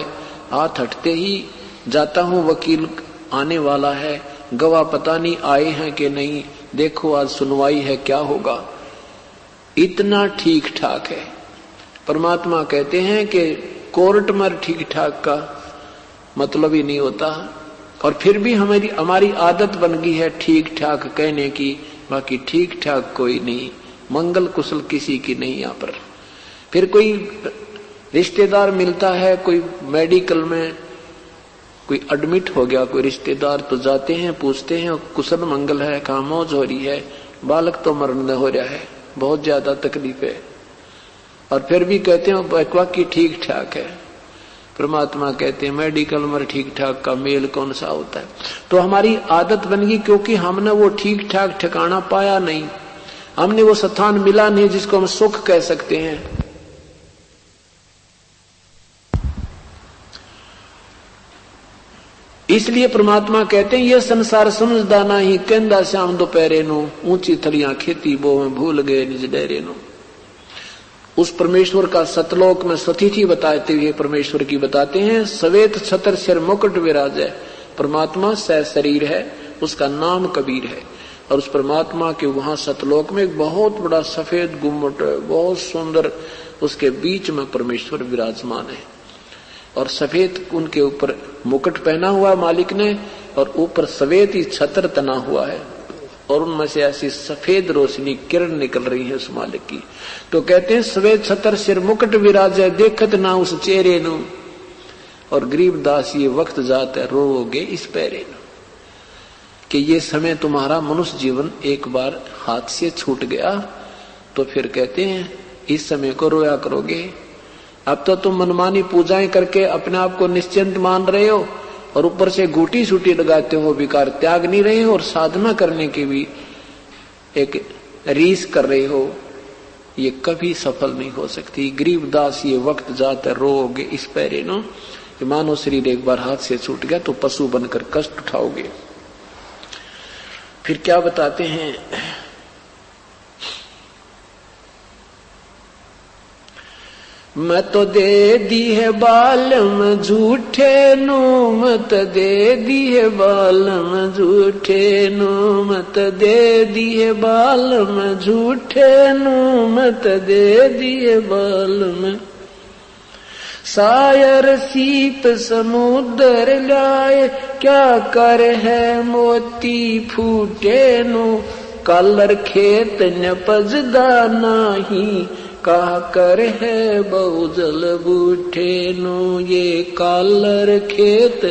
A: हाथ हटते ही जाता हूं, वकील आने वाला है, गवाह पता नहीं आए हैं कि नहीं, देखो आज सुनवाई है, क्या होगा, इतना ठीक ठाक है। परमात्मा कहते हैं कि कोर्ट में ठीक ठाक का मतलब ही नहीं होता। और फिर भी हमारी आदत बन गई है ठीक ठाक कहने की, बाकी ठीक ठाक कोई नहीं, मंगल कुशल किसी की नहीं। यहाँ पर फिर कोई रिश्तेदार मिलता है, कोई मेडिकल में कोई एडमिट हो गया कोई रिश्तेदार, तो जाते हैं पूछते हैं कुशल मंगल है, कहाँ मौज हो रही है, बालक तो मरण हो रहा है, बहुत ज्यादा तकलीफ है। और फिर भी कहते हैं वाकई ठीक ठाक है। परमात्मा कहते हैं मेडिकल में ठीक ठाक का मेल कौन सा होता है। तो हमारी आदत बन गई, क्योंकि हमने वो ठीक ठाक ठिकाना पाया नहीं, हमने वो स्थान मिला नहीं जिसको हम सुख कह सकते हैं। इसलिए परमात्मा कहते हैं ये संसार समझदा नहीं, कहंदा श्याम दोपहरे नो, ऊंची थलियां खेती बोवे भूल गए निज डेरे नो। उस परमेश्वर का सतलोक में स्थिति बताते हुए परमेश्वर की बताते हैं, सवेत छतर सिर मुकुट विराज है। परमात्मा सह शरीर है, उसका नाम कबीर है। और उस परमात्मा के वहां सतलोक में एक बहुत बड़ा सफेद गुम्मट है, बहुत सुंदर, उसके बीच में परमेश्वर विराजमान है। और सफेद उनके ऊपर मुकुट पहना हुआ मालिक ने, और ऊपर सफेद ही छतर तना हुआ है। और उनमें से ऐसी सफेद रोशनी किरण निकल रही है उस मालिक की। तो कहते हैं श्वेत छतर सिर मुकुट विराजे देखत ना उस चेहरे नु, और गरीबदास ये वक्त जात है रोओगे इस पैरे नु, कि ये समय तुम्हारा मनुष्य जीवन एक बार हाथ से छूट गया तो फिर कहते हैं इस समय को रोया करोगे। अब तो तुम मनमानी पूजाएं करके अपने आप को निश्चिंत मान रहे हो और ऊपर से घूटी सूटी लगाते हो, विकार त्याग नहीं रहे हो और साधना करने की भी एक रीस कर रहे हो, ये कभी सफल नहीं हो सकती। गरीबदास ये वक्त जाता रोओगे इस पैरे नो, मानो शरीर एक बार हाथ से छूट गया तो पशु बनकर कष्ट उठाओगे। फिर क्या बताते हैं, मत दे दी है बालम झूठे नु, मत दे दी है बालम झूठे नु, मत दे दी है बालम झूठे नु, मत दे दी है बालम। सायर सीप समुद्र लाए क्या कर है मोती फूटे नु, कलर खेत नपजदा नाही कहा कर है बहुजल बूठे नु, ये कालर खेत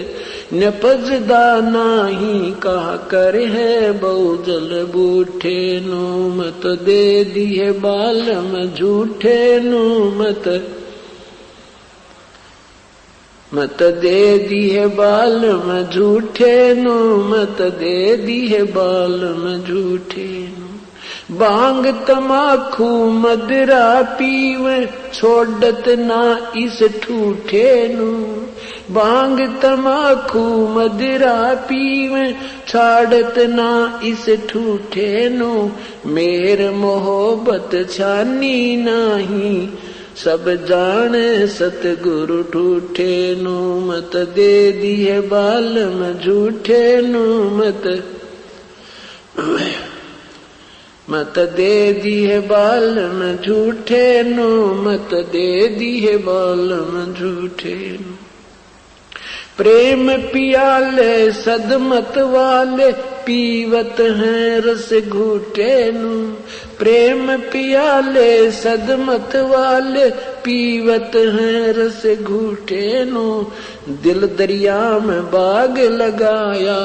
A: नपजदा नाही कहा कर है बहुजल बूठे नु, मत दे दिए बालम झूठे नु, मत दे दिए बालम झूठे नु, मत दे दिए बालम झूठे नु। बांग तमाखू मदरा पीवे छोड़त ना इस ठूठे नु, बांग तमाखू मदरा पीवे छाड़त ना इस ठूठे नु, मेर मोहब्बत छानी नाही सब जाने सतगुरु ठूठे नु, मत दे दिए बालम झूठे नु, मत दे दिए बालम झूठे नु, मत दे दिए बालम झूठे नु। प्रेम पियाले सदमत वाले पीवत हैं रस घूटे नु, प्रेम पियाले सदमत वाले पीवत हैं रस घूटे नु, दिल दरिया में बाग लगाया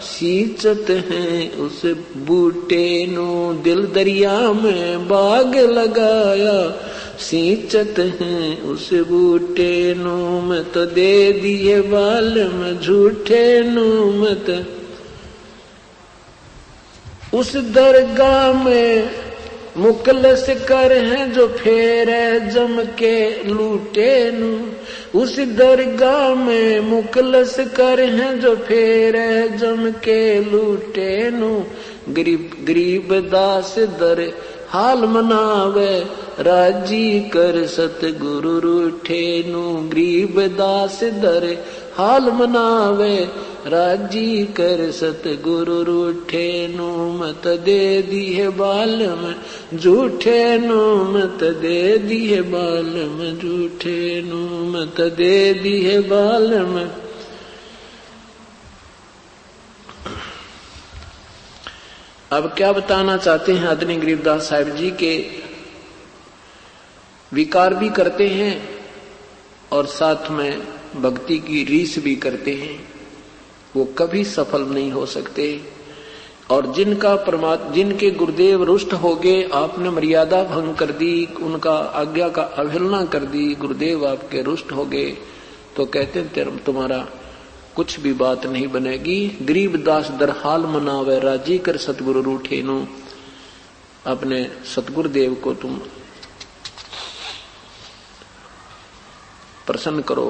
A: सींचत हैं उस बूटे नु, दिल दरिया में बाग लगाया सींचत हैं उस बूटे नु, मत दे दिए बालम झूठे नु, मत उस दरगाह में मुकलस कर हैं जो फेरे जम के लूटे नु, उस दरगाह में मुकलस कर हैं जो फेरे जम के लूटे नु, गरीब दास दर हाल मनावे राजी कर सतगुरु रूठे नु, गरीब दास दर हाल मनावे राजी कर सतगुरु रूठे नु, मत दे दिए बालम झूठे नु, मत दे दिए बालम झूठे नु, मत दे दिए बालम। अब क्या बताना चाहते हैं आदरणीय गरीबदास साहिब जी के विकार भी करते हैं और साथ में भक्ति की रीस भी करते हैं, वो कभी सफल नहीं हो सकते। और जिनके गुरुदेव रुष्ट हो गए, आपने मर्यादा भंग कर दी, उनका आज्ञा का अवहेलना कर दी, गुरुदेव आपके रुष्ट हो गए, तो कहते हैं तुम्हारा कुछ भी बात नहीं बनेगी। गरीबदास दरहाल मनावे राजी कर सतगुरु रूठे नु, अपने सतगुरुदेव को तुम प्रसन्न करो।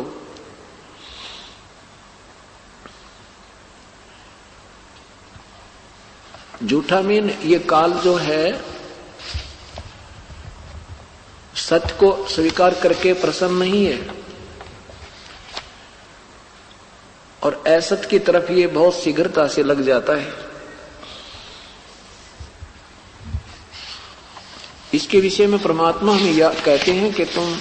A: झूठा मीन ये काल जो है सत्य को स्वीकार करके प्रसन्न नहीं है और असत की तरफ ये बहुत शीघ्रता से लग जाता है। इसके विषय में परमात्मा हमें यह कहते हैं कि तुम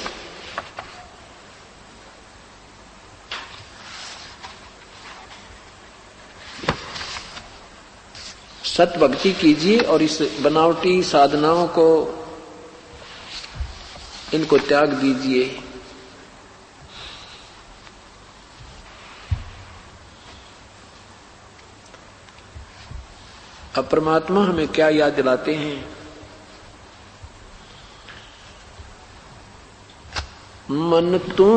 A: सत भक्ति कीजिए और इस बनावटी साधनाओं को इनको त्याग दीजिए। अब परमात्मा हमें क्या याद दिलाते हैं? मन तू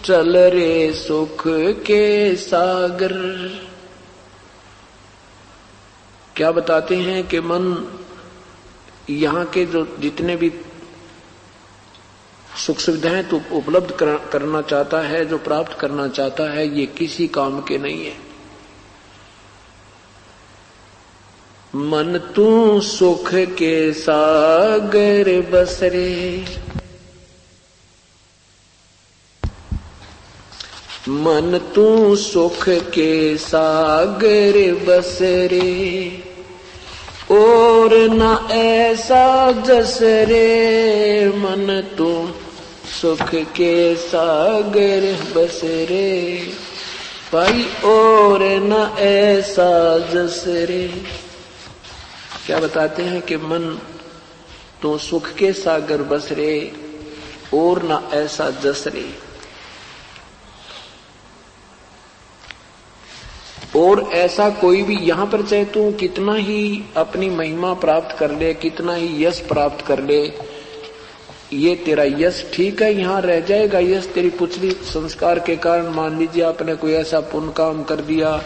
A: चल रे सुख के सागर। क्या बताते हैं कि मन यहाँ के जो जितने भी सुख सुविधाएं तो उपलब्ध करना चाहता है, जो प्राप्त करना चाहता है, ये किसी काम के नहीं है। मन तू सुख के सागर बसरे, मन तू सुख के सागर बसरे, और न ऐसा जसरे। मन तू सुख के सागर बसरे, भाई और न ऐसा जसरे। क्या बताते हैं कि मन तो सुख के सागर बसरे और न ऐसा जसरे। और ऐसा कोई भी यहां पर चाहे तू कितना ही अपनी महिमा प्राप्त कर ले, कितना ही यश प्राप्त कर ले, ये तेरा यश ठीक है, यहां रह जाएगा यश तेरी पुछली संस्कार के कारण। मान लीजिए आपने कोई ऐसा पुण्य काम कर दिया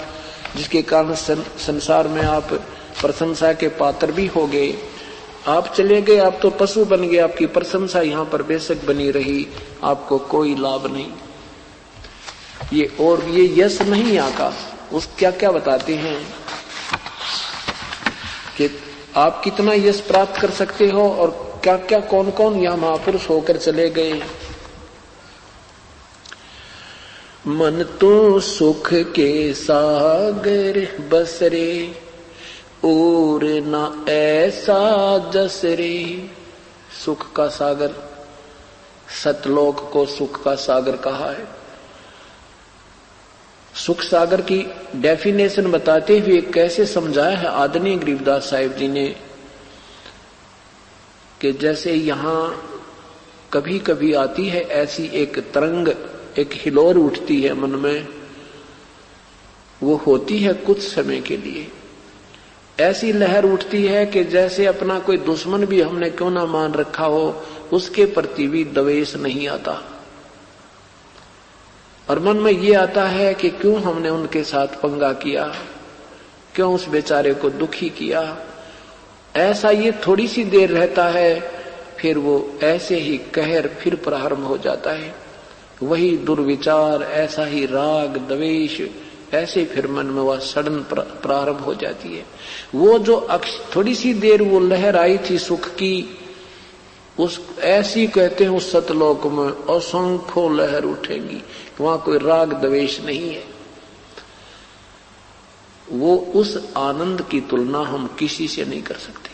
A: जिसके कारण संसार में आप प्रशंसा के पात्र भी हो गए, आप चले गए, आप तो पशु बन गए, आपकी प्रशंसा यहां पर बेशक बनी रही, आपको कोई लाभ नहीं। ये और ये यश नहीं यहाँ का। उस क्या क्या बताते हैं कि आप कितना यश प्राप्त कर सकते हो और क्या क्या कौन कौन यहां महापुरुष होकर चले गए। मन तो सुख के सागर बसरे, और न ऐसा जसरे। सुख का सागर, सतलोक को सुख का सागर कहा है। सुख सागर की डेफिनेशन बताते हुए कैसे समझाया है आदरणीय गरीबदास साहिब जी ने कि जैसे यहां कभी कभी आती है ऐसी एक तरंग, एक हिलोर उठती है मन में, वो होती है कुछ समय के लिए। ऐसी लहर उठती है कि जैसे अपना कोई दुश्मन भी हमने क्यों ना मान रखा हो, उसके प्रति भी द्वेष नहीं आता, और मन में ये आता है कि क्यों हमने उनके साथ पंगा किया, क्यों उस बेचारे को दुखी किया। ऐसा ये थोड़ी सी देर रहता है, फिर वो ऐसे ही कहर फिर प्रारंभ हो जाता है। वही दुर्विचार, ऐसा ही राग द्वेष, ऐसे फिर मन में वह सड़न प्रारंभ हो जाती है। वो जो थोड़ी सी देर वो लहर आई थी सुख की, उस ऐसी कहते हैं उस सतलोक में असंख्यों लहर उठेंगी, वहां कोई राग द्वेष नहीं है। वो उस आनंद की तुलना हम किसी से नहीं कर सकते।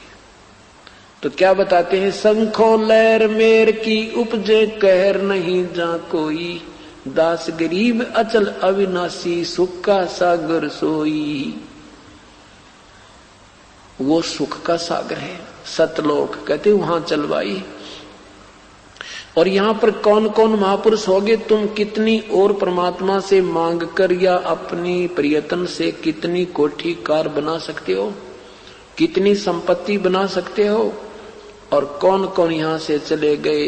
A: तो क्या बताते हैं, संखो लहर मेर की उपजे कहर नहीं जा कोई, दास गरीब अचल अविनाशी सुख का सागर सोई। वो सुख का सागर है सतलोक, कहते वहां चलवाई। और यहां पर कौन कौन महापुरुष होगे, तुम कितनी और परमात्मा से मांग कर या अपनी प्रयत्न से कितनी कोठी कार बना सकते हो, कितनी संपत्ति बना सकते हो, और कौन कौन यहां से चले गए।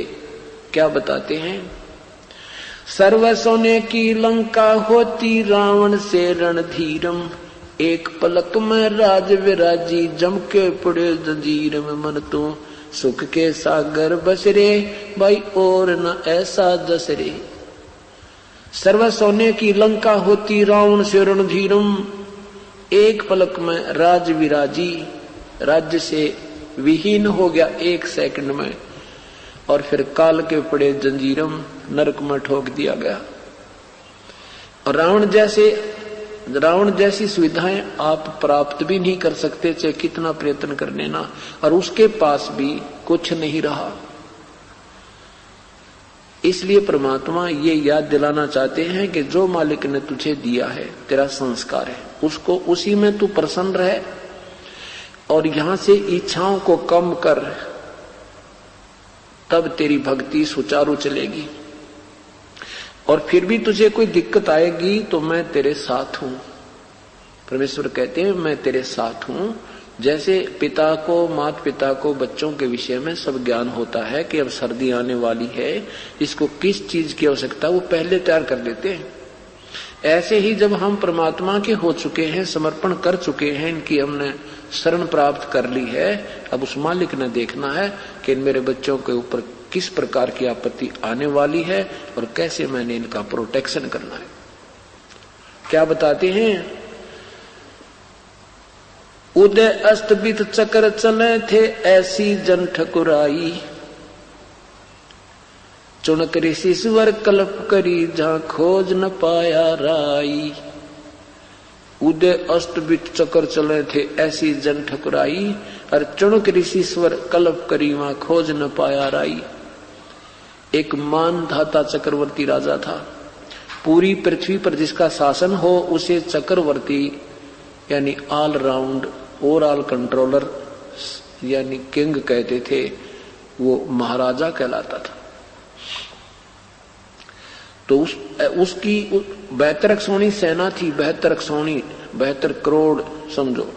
A: क्या बताते हैं, सर्व सोने की लंका होती रावण से रणधीरम, एक पलक में राज विराजी जम के पड़े जंजीर में। मन तो सुख के सागर बसरे, भाई और न ऐसा जसरे। सर्व सोने की लंका होती रावण से रणधीरम, एक पलक में राज विराजी, राज्य से विहीन हो गया एक सेकंड में, और फिर काल के पड़े जंजीरम, नरक में ठोक दिया गया। और रावण जैसी सुविधाएं आप प्राप्त भी नहीं कर सकते, चाहे कितना प्रयत्न कर लेना, और उसके पास भी कुछ नहीं रहा। इसलिए परमात्मा ये याद दिलाना चाहते हैं कि जो मालिक ने तुझे दिया है, तेरा संस्कार है, उसको उसी में तू प्रसन्न रहे, और यहां से इच्छाओं को कम कर, तब तेरी भक्ति सुचारू चलेगी। और फिर भी तुझे कोई दिक्कत आएगी तो मैं तेरे साथ हूं। परमेश्वर कहते हैं मैं तेरे साथ हूं। जैसे पिता को, माता पिता को बच्चों के विषय में सब ज्ञान होता है कि अब सर्दी आने वाली है, इसको किस चीज की आवश्यकता, वो पहले तैयार कर देते हैं। ऐसे ही जब हम परमात्मा के हो चुके हैं, समर्पण कर चुके हैं, इनकी हमने शरण प्राप्त कर ली है, अब उस मालिक ने देखना है कि मेरे बच्चों के ऊपर किस प्रकार की आपत्ति आने वाली है और कैसे मैंने इनका प्रोटेक्शन करना है। क्या बताते हैं, उदय अस्त बीत चक्र चले थे ऐसी जन ठकुराई, चुनक ऋषि स्वर कल्प करी जहां खोज न पाया राई। उदय अस्त बीत चक्र चले थे ऐसी जन ठकुराई, और चुनक ऋषि स्वर कल्प करी वहां खोज न पाया राई। एक मानधाता चक्रवर्ती राजा था। पूरी पृथ्वी पर जिसका शासन हो उसे चक्रवर्ती यानी ऑल राउंड, ओवरऑल कंट्रोलर यानी किंग कहते थे, वो महाराजा कहलाता था। तो उसकी 72 सोनी सेना थी, 72 सोनी, 72 करोड़ समझो।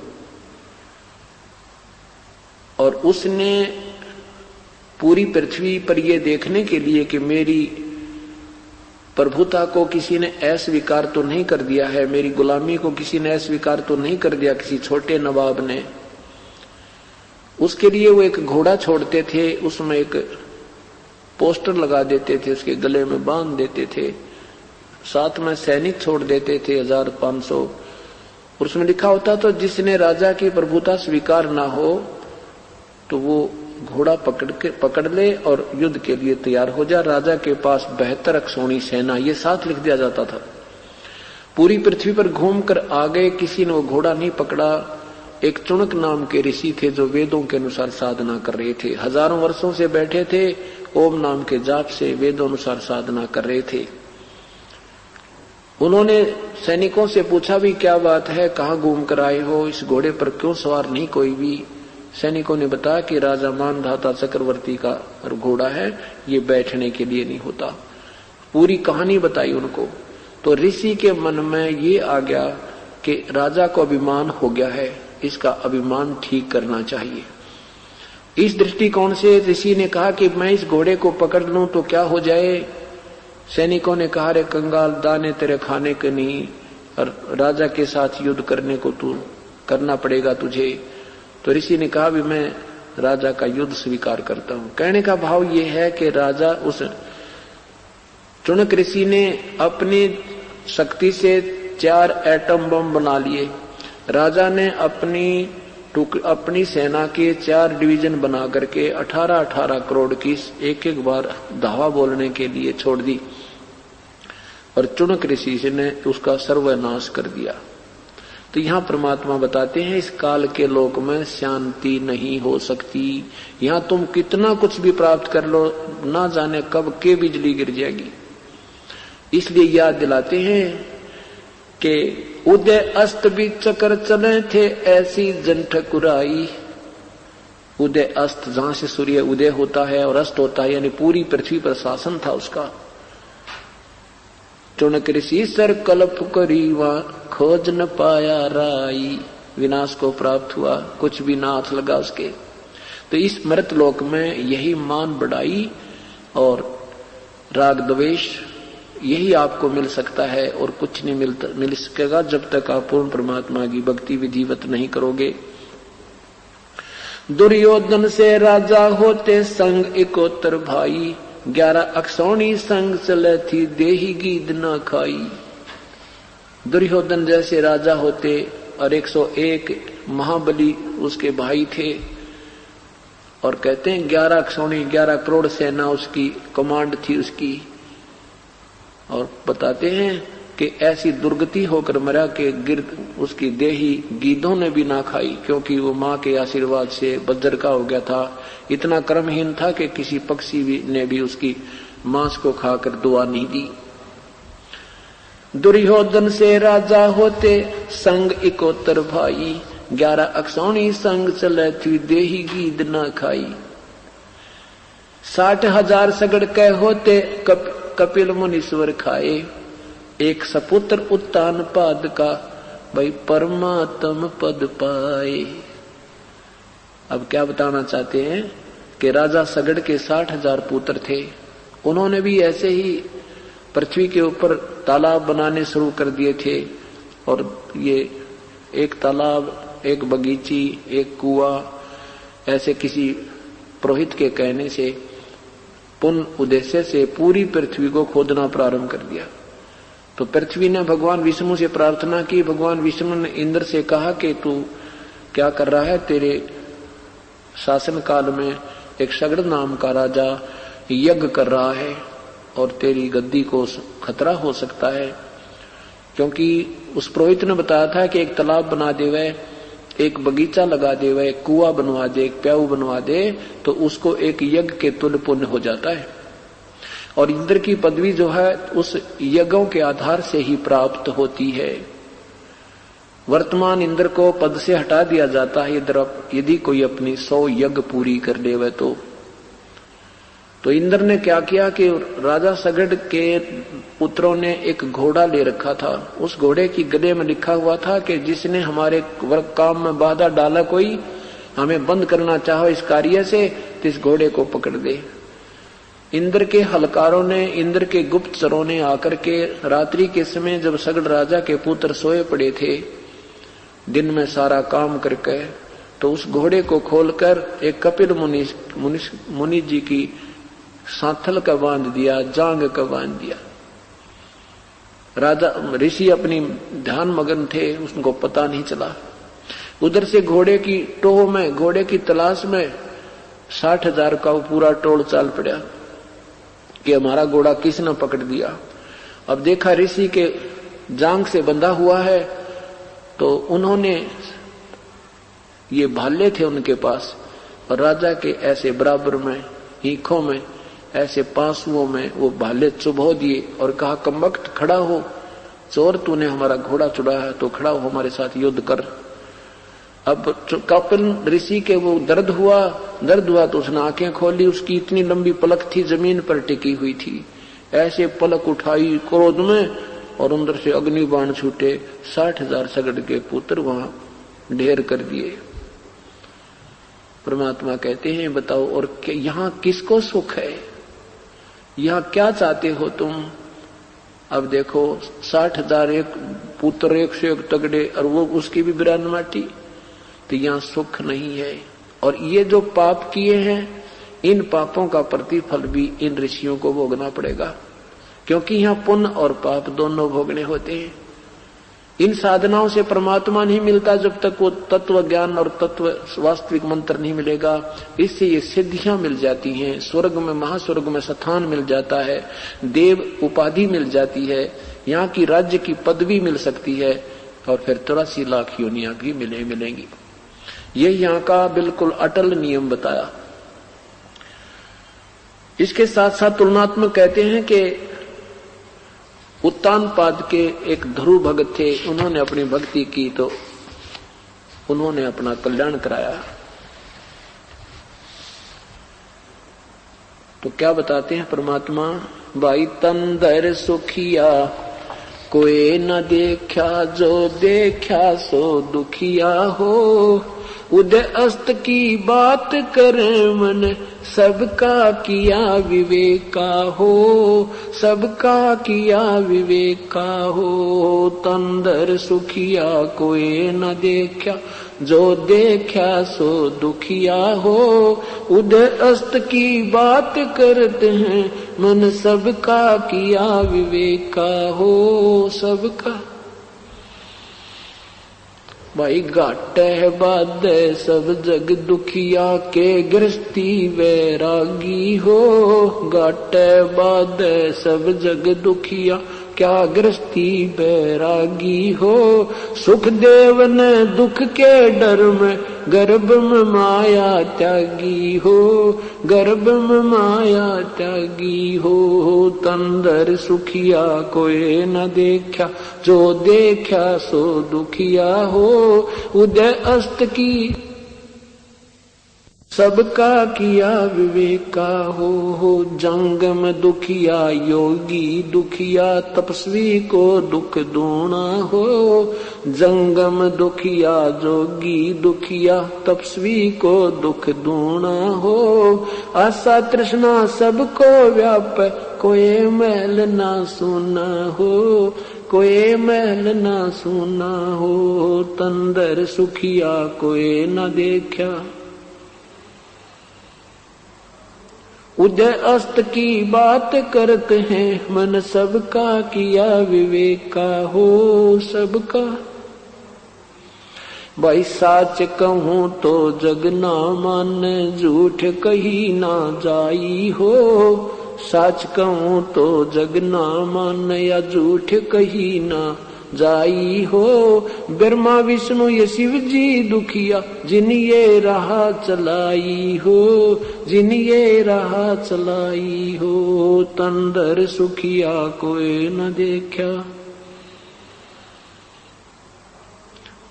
A: और उसने पूरी पृथ्वी पर यह देखने के लिए कि मेरी प्रभुता को किसी ने अस्वीकार तो नहीं कर दिया है, मेरी गुलामी को किसी ने अस्वीकार तो नहीं कर दिया किसी छोटे नवाब ने, उसके लिए वो एक घोड़ा छोड़ते थे, उसमें एक पोस्टर लगा देते थे, उसके गले में बांध देते थे, साथ में सैनिक छोड़ देते थे 1500, और उसमें लिखा होता तो जिसने राजा की प्रभुता स्वीकार ना हो तो वो घोड़ा पकड़ ले और युद्ध के लिए तैयार हो जा। राजा के पास 72 अक्षौणी सेना, ये साथ लिख दिया जाता था। पूरी पृथ्वी पर घूमकर आ गए, किसी ने वो घोड़ा नहीं पकड़ा। एक चुनक नाम के ऋषि थे जो वेदों के अनुसार साधना कर रहे थे, हजारों वर्षों से बैठे थे, ओम नाम के जाप से वेदों अनुसार साधना कर रहे थे। उन्होंने सैनिकों से पूछा भी क्या बात है, कहाँ घूम कर आए हो, इस घोड़े पर क्यों सवार नहीं कोई भी। सैनिकों ने बताया कि राजा मानधाता चक्रवर्ती का घोड़ा है, ये बैठने के लिए नहीं होता। पूरी कहानी बताई उनको। तो ऋषि के मन में ये आ गया कि राजा को अभिमान हो गया है, इसका अभिमान ठीक करना चाहिए। इस दृष्टिकोण से ऋषि ने कहा कि मैं इस घोड़े को पकड़ लूं तो क्या हो जाए। सैनिकों ने कहा, रे कंगाल, दाने तेरे खाने के नहीं, और राजा के साथ युद्ध करने को तू करना पड़ेगा तुझे। तो ऋषि ने कहा भी मैं राजा का युद्ध स्वीकार करता हूं। कहने का भाव ये है कि राजा, उस चुनक ऋषि ने अपनी शक्ति से 4 एटम बम बना लिए। राजा ने अपनी सेना के 4 डिवीजन बना करके 18-18 करोड़ की एक बार धावा बोलने के लिए छोड़ दी, और चुनक ऋषि ने उसका सर्वनाश कर दिया। तो यहाँ परमात्मा बताते हैं इस काल के लोक में शांति नहीं हो सकती। यहाँ तुम कितना कुछ भी प्राप्त कर लो, ना जाने कब के बिजली गिर जाएगी। इसलिए याद दिलाते हैं कि उदय अस्त भी चक्र चले थे ऐसी जन ठकुराई। उदय अस्त, जहां से सूर्य उदय होता है और अस्त होता है, यानी पूरी पृथ्वी पर शासन था उसका। चुनक ऋषि सर कल्प करी वहां खोज न पाया राई। विनाश को प्राप्त हुआ, कुछ भी ना हाथ लगा उसके। तो इस मृत लोक में यही मान बढ़ाई और राग द्वेष, यही आपको मिल सकता है, और कुछ नहीं मिल सकेगा जब तक आप पूर्ण परमात्मा की भक्ति विधिवत नहीं करोगे। दुर्योधन से राजा होते संग इकोतर भाई, 11 अक्षौणी संग चले थी देही गीद न खाई। दुर्योधन जैसे राजा होते और 101 महाबली उसके भाई थे, और कहते हैं 11 अक्षौणी, 11 करोड़ सेना उसकी कमांड थी उसकी। और बताते हैं कि ऐसी दुर्गति होकर मरा कि उसकी देही गीदों ने भी ना खाई, क्योंकि वो माँ के आशीर्वाद से बज्र का हो गया था। इतना कर्महीन था कि किसी पक्षी ने भी उसकी मांस को खाकर दुआ नहीं दी। दुर्योधन से राजा होते संग इकोतर भाई, 11 अक्षौणी संग चले थी देही गीद न खाई। 60,000 सगड़ के होते कपिल मुनीश्वर खाए। एक सपुत्र उत्तान पाद का भाई परमात्म पद पाए। अब क्या बताना चाहते हैं कि राजा सगड़ के 60,000 पुत्र थे। उन्होंने भी ऐसे ही पृथ्वी के ऊपर तालाब बनाने शुरू कर दिए थे। और ये एक तालाब, एक बगीची, एक कुआं, ऐसे किसी पुरोहित के कहने से पुण्य उद्देश्य से पूरी पृथ्वी को खोदना प्रारंभ कर दिया। तो पृथ्वी ने भगवान विष्णु से प्रार्थना की। भगवान विष्णु ने इंद्र से कहा कि तू क्या कर रहा है? तेरे शासन काल में एक सगड़ नाम का राजा यज्ञ कर रहा है और तेरी गद्दी को खतरा हो सकता है। क्योंकि उस पुरोहित ने बताया था कि एक तालाब बना देवे, एक बगीचा लगा देवे, एक कुआं बनवा दे, एक प्याऊ बनवा दे, तो उसको एक यज्ञ के तुल्य पुण्य हो जाता है। और इंद्र की पदवी जो है उस यज्ञों के आधार से ही प्राप्त होती है। वर्तमान इंद्र को पद से हटा दिया जाता है यदि कोई अपनी 100 यज्ञ पूरी कर लेवे तो इंद्र ने क्या किया कि राजा सगड़ के पुत्रों ने एक घोड़ा ले रखा था। उस घोड़े की गले में लिखा हुआ था कि जिसने हमारे काम में बाधा डाला, कोई हमें बंद करना चाहो इस कार्य से, तो इस घोड़े को पकड़ दे। इंद्र के हलकारों ने, इंद्र के गुप्तचरों ने आकर के रात्रि के समय जब सगड़ राजा के पुत्र सोए पड़े थे, दिन में सारा काम करके, तो उस घोड़े को खोलकर एक कपिल मुनि जी की सांथल का बांध दिया, जांग का बांध दिया। राजा ऋषि अपनी ध्यान मगन थे, उसको पता नहीं चला। उधर से घोड़े की टोह में, घोड़े की तलाश में 60,000 का पूरा टोल चाल पड़ा कि हमारा घोड़ा किसने पकड़ दिया। अब देखा ऋषि के जांग से बंधा हुआ है, तो उन्होंने, ये भाले थे उनके पास, और राजा के ऐसे बराबर में हीखों में, ऐसे पांसुओं में वो भाले चुभो दिए और कहा, कमबख्त खड़ा हो, चोर तूने हमारा घोड़ा चुराया तो खड़ा हो, हमारे साथ युद्ध कर। अब कपिल ऋषि के वो दर्द हुआ तो उसने आंखें खोली। उसकी इतनी लंबी पलक थी, जमीन पर टिकी हुई थी। ऐसे पलक उठाई क्रोध में और अंदर से अग्नि बाण छूटे। 60,000 सगड़ के पुत्र वहां ढेर कर दिए। परमात्मा कहते हैं, बताओ और यहां किसको सुख है? यहां क्या चाहते हो तुम? अब देखो 60,000 एक पुत्र, 101 तगड़े, और वो उसकी भी बिरान माटी, तो यहां सुख नहीं है। और ये जो पाप किए हैं, इन पापों का प्रतिफल भी इन ऋषियों को भोगना पड़ेगा, क्योंकि यहां पुण्य और पाप दोनों भोगने होते हैं। इन साधनाओं से परमात्मा नहीं मिलता जब तक वो तत्व ज्ञान और तत्व वास्तविक मंत्र नहीं मिलेगा। इससे ये सिद्धियां मिल जाती हैं, स्वर्ग में, महास्वर्ग में स्थान मिल जाता है, देव उपाधि मिल जाती है, यहाँ की राज्य की पदवी मिल सकती है, और फिर 83 लाख योनियां भी मिलेंगी। ये यहाँ का बिल्कुल अटल नियम बताया। इसके साथ साथ तुलनात्मक कहते हैं कि उत्तानपाद के एक ध्रुव भगत थे, उन्होंने अपनी भक्ति की तो उन्होंने अपना कल्याण कराया। तो क्या बताते हैं परमात्मा, भाई तंदर सुखिया कोई न देखा, जो देखा सो दुखिया हो। उदय अस्त की बात करे मन, सबका किया विवेका हो, सबका किया विवेका हो। तंदर सुखिया कोई न देखा, जो देखा सो दुखिया हो। उदय अस्त की बात करते हैं मन, सबका किया विवेका हो, सबका। भाई घाटे बाधे सब जग दुखिया के, गृहस्थी वैरागी हो। घाटे बाधे सब जग दुखिया क्या गृहस्थी बैरागी हो। सुख देव ने दुख के डर में गर्भ में माया त्यागी हो, गर्भ में माया त्यागी हो। तंदर सुखिया कोई न देखा, जो देखा सो दुखिया हो। उदय अस्त की सबका किया विवेका हो। जंगम दुखिया योगी दुखिया, तपस्वी को दुख दूना हो। जंगम दुखिया जोगी दुखिया, तपस्वी को दुख दूना हो। आशा तृष्णा सबको व्याप, कोई मैल ना सुना हो, कोई मैल ना सुना हो। तंदर सुखिया कोई न देखा, उदय अस्त की बात करते हैं। मन सबका किया विवेका हो, सबका। भाई साच कहूं तो जग ना माने, झूठ कही ना जाई हो। साच कहूं तो जग ना माने, या झूठ कही ना जाई हो। ब्रह्मा विष्णु ये शिव जी दुखिया, जिन ये राह चलाई हो, जिन ये राह चलाई हो। तंदर सुखिया कोई न देखा,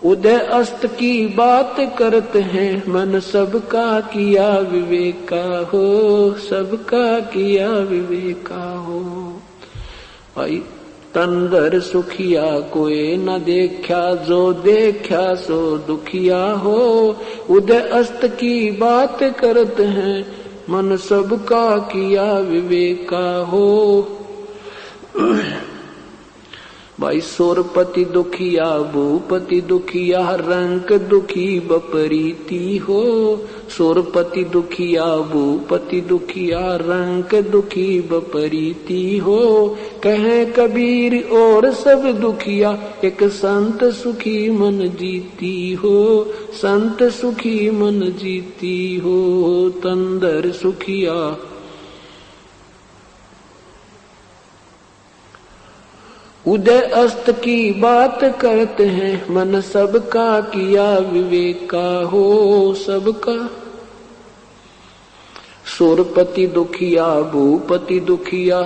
A: उदय अस्त की बात करते हैं। मन सबका किया विवेका हो, सबका किया विवेका हो। भाई तंदर सुखिया कोई न देखा, जो देखा सो दुखिया हो। उदय अस्त की बात करते हैं, मन सबका किया विवेका हो। भाई सोरपति दुखिया भूपति दुखिया, रंक दुखी बपरीती हो। सोरपति दुखिया भूपति दुखिया, रंक दुखी बपरीती हो। कहे कबीर और सब दुखिया, एक संत सुखी मन जीती हो, संत सुखी मन जीती हो। तंदर सुखिया उदय अस्त की बात करते हैं। मन सबका किया विवेका हो, सबका। सोरपति दुखिया भूपति दुखिया,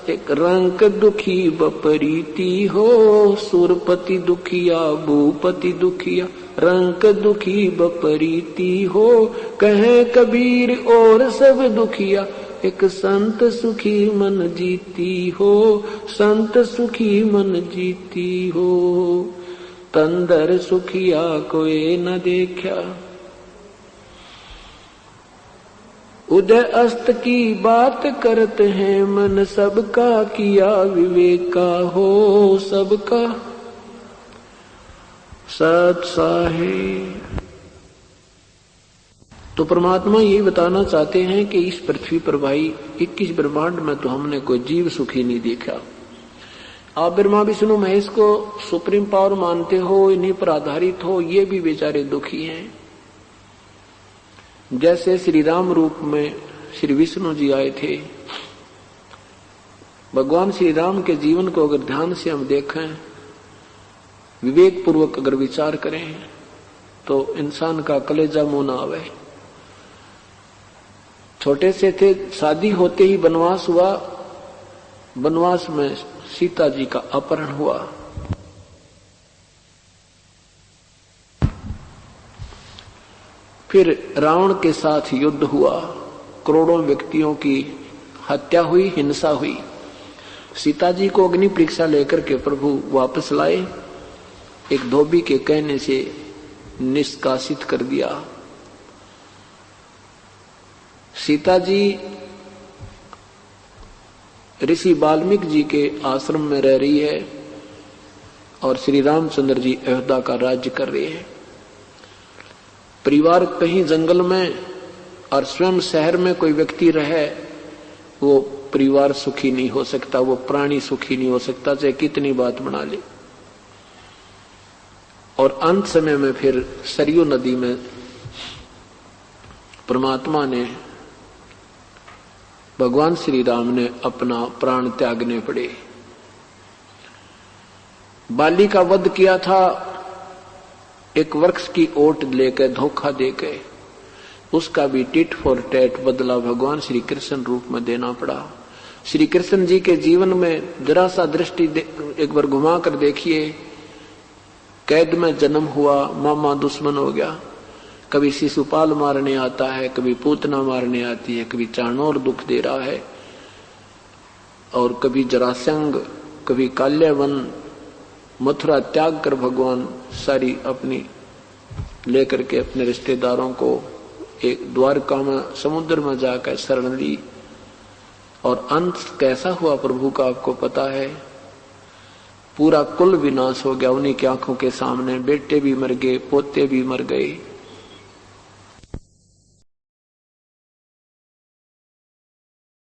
A: एक रंक दुखी बपरीती हो। सुरपति दुखिया भूपति दुखिया, रंक दुखी बपरीती हो। कहे कबीर और सब दुखिया, एक संत सुखी मन जीती हो, संत सुखी मन जीती हो। तंदर सुखिया कोई न देखा, उदय अस्त की बात करते हैं। मन सबका किया विवेका हो, सबका। सत साहिब। तो परमात्मा ये बताना चाहते हैं कि इस पृथ्वी पर भाई 21 ब्रह्मांड में तो हमने कोई जीव सुखी नहीं देखा। आप ब्रह्मा विष्णु महेश को सुप्रीम पावर मानते हो, इन्हीं पर आधारित हो, ये भी बेचारे दुखी हैं। जैसे श्री राम रूप में श्री विष्णु जी आए थे। भगवान श्री राम के जीवन को अगर ध्यान से हम देखें, विवेक पूर्वक अगर विचार करें, तो इंसान का कलेजा मुंह न आवे। छोटे से थे, शादी होते ही वनवास हुआ। वनवास में सीता जी का अपहरण हुआ। फिर रावण के साथ युद्ध हुआ, करोड़ों व्यक्तियों की हत्या हुई, हिंसा हुई। सीता जी को अग्नि परीक्षा लेकर के प्रभु वापस लाए, एक धोबी के कहने से निष्कासित कर दिया। सीता जी ऋषि वाल्मीकि जी के आश्रम में रह रही है और श्री रामचंद्र जी अयोध्या का राज्य कर रहे हैं। परिवार कहीं जंगल में और स्वयं शहर में कोई व्यक्ति रहे, वो परिवार सुखी नहीं हो सकता, वो प्राणी सुखी नहीं हो सकता, चाहे कितनी बात बना ले। और अंत समय में फिर सरयू नदी में परमात्मा ने, भगवान श्री राम ने अपना प्राण त्यागने पड़े। बाली का वध किया था एक वृक्ष की ओट लेकर, धोखा देकर। उसका भी टिट फॉर टैट बदला भगवान श्री कृष्ण रूप में देना पड़ा। श्री कृष्ण जी के जीवन में जरा सा दृष्टि एक बार घुमा कर देखिए। कैद में जन्म हुआ, मामा दुश्मन हो गया, कभी शिशुपाल मारने आता है, कभी पूतना मारने आती है, कभी चाणोर दुख दे रहा है, और कभी जरासंग, कभी काल्यावन। मथुरा त्याग कर भगवान सारी अपनी लेकर के अपने रिश्तेदारों को एक द्वारका में समुद्र में जाकर शरण ली। और अंत कैसा हुआ प्रभु का आपको पता है। पूरा कुल विनाश हो गया उन्हीं की आंखों के सामने। बेटे भी मर गए, पोते भी मर गए।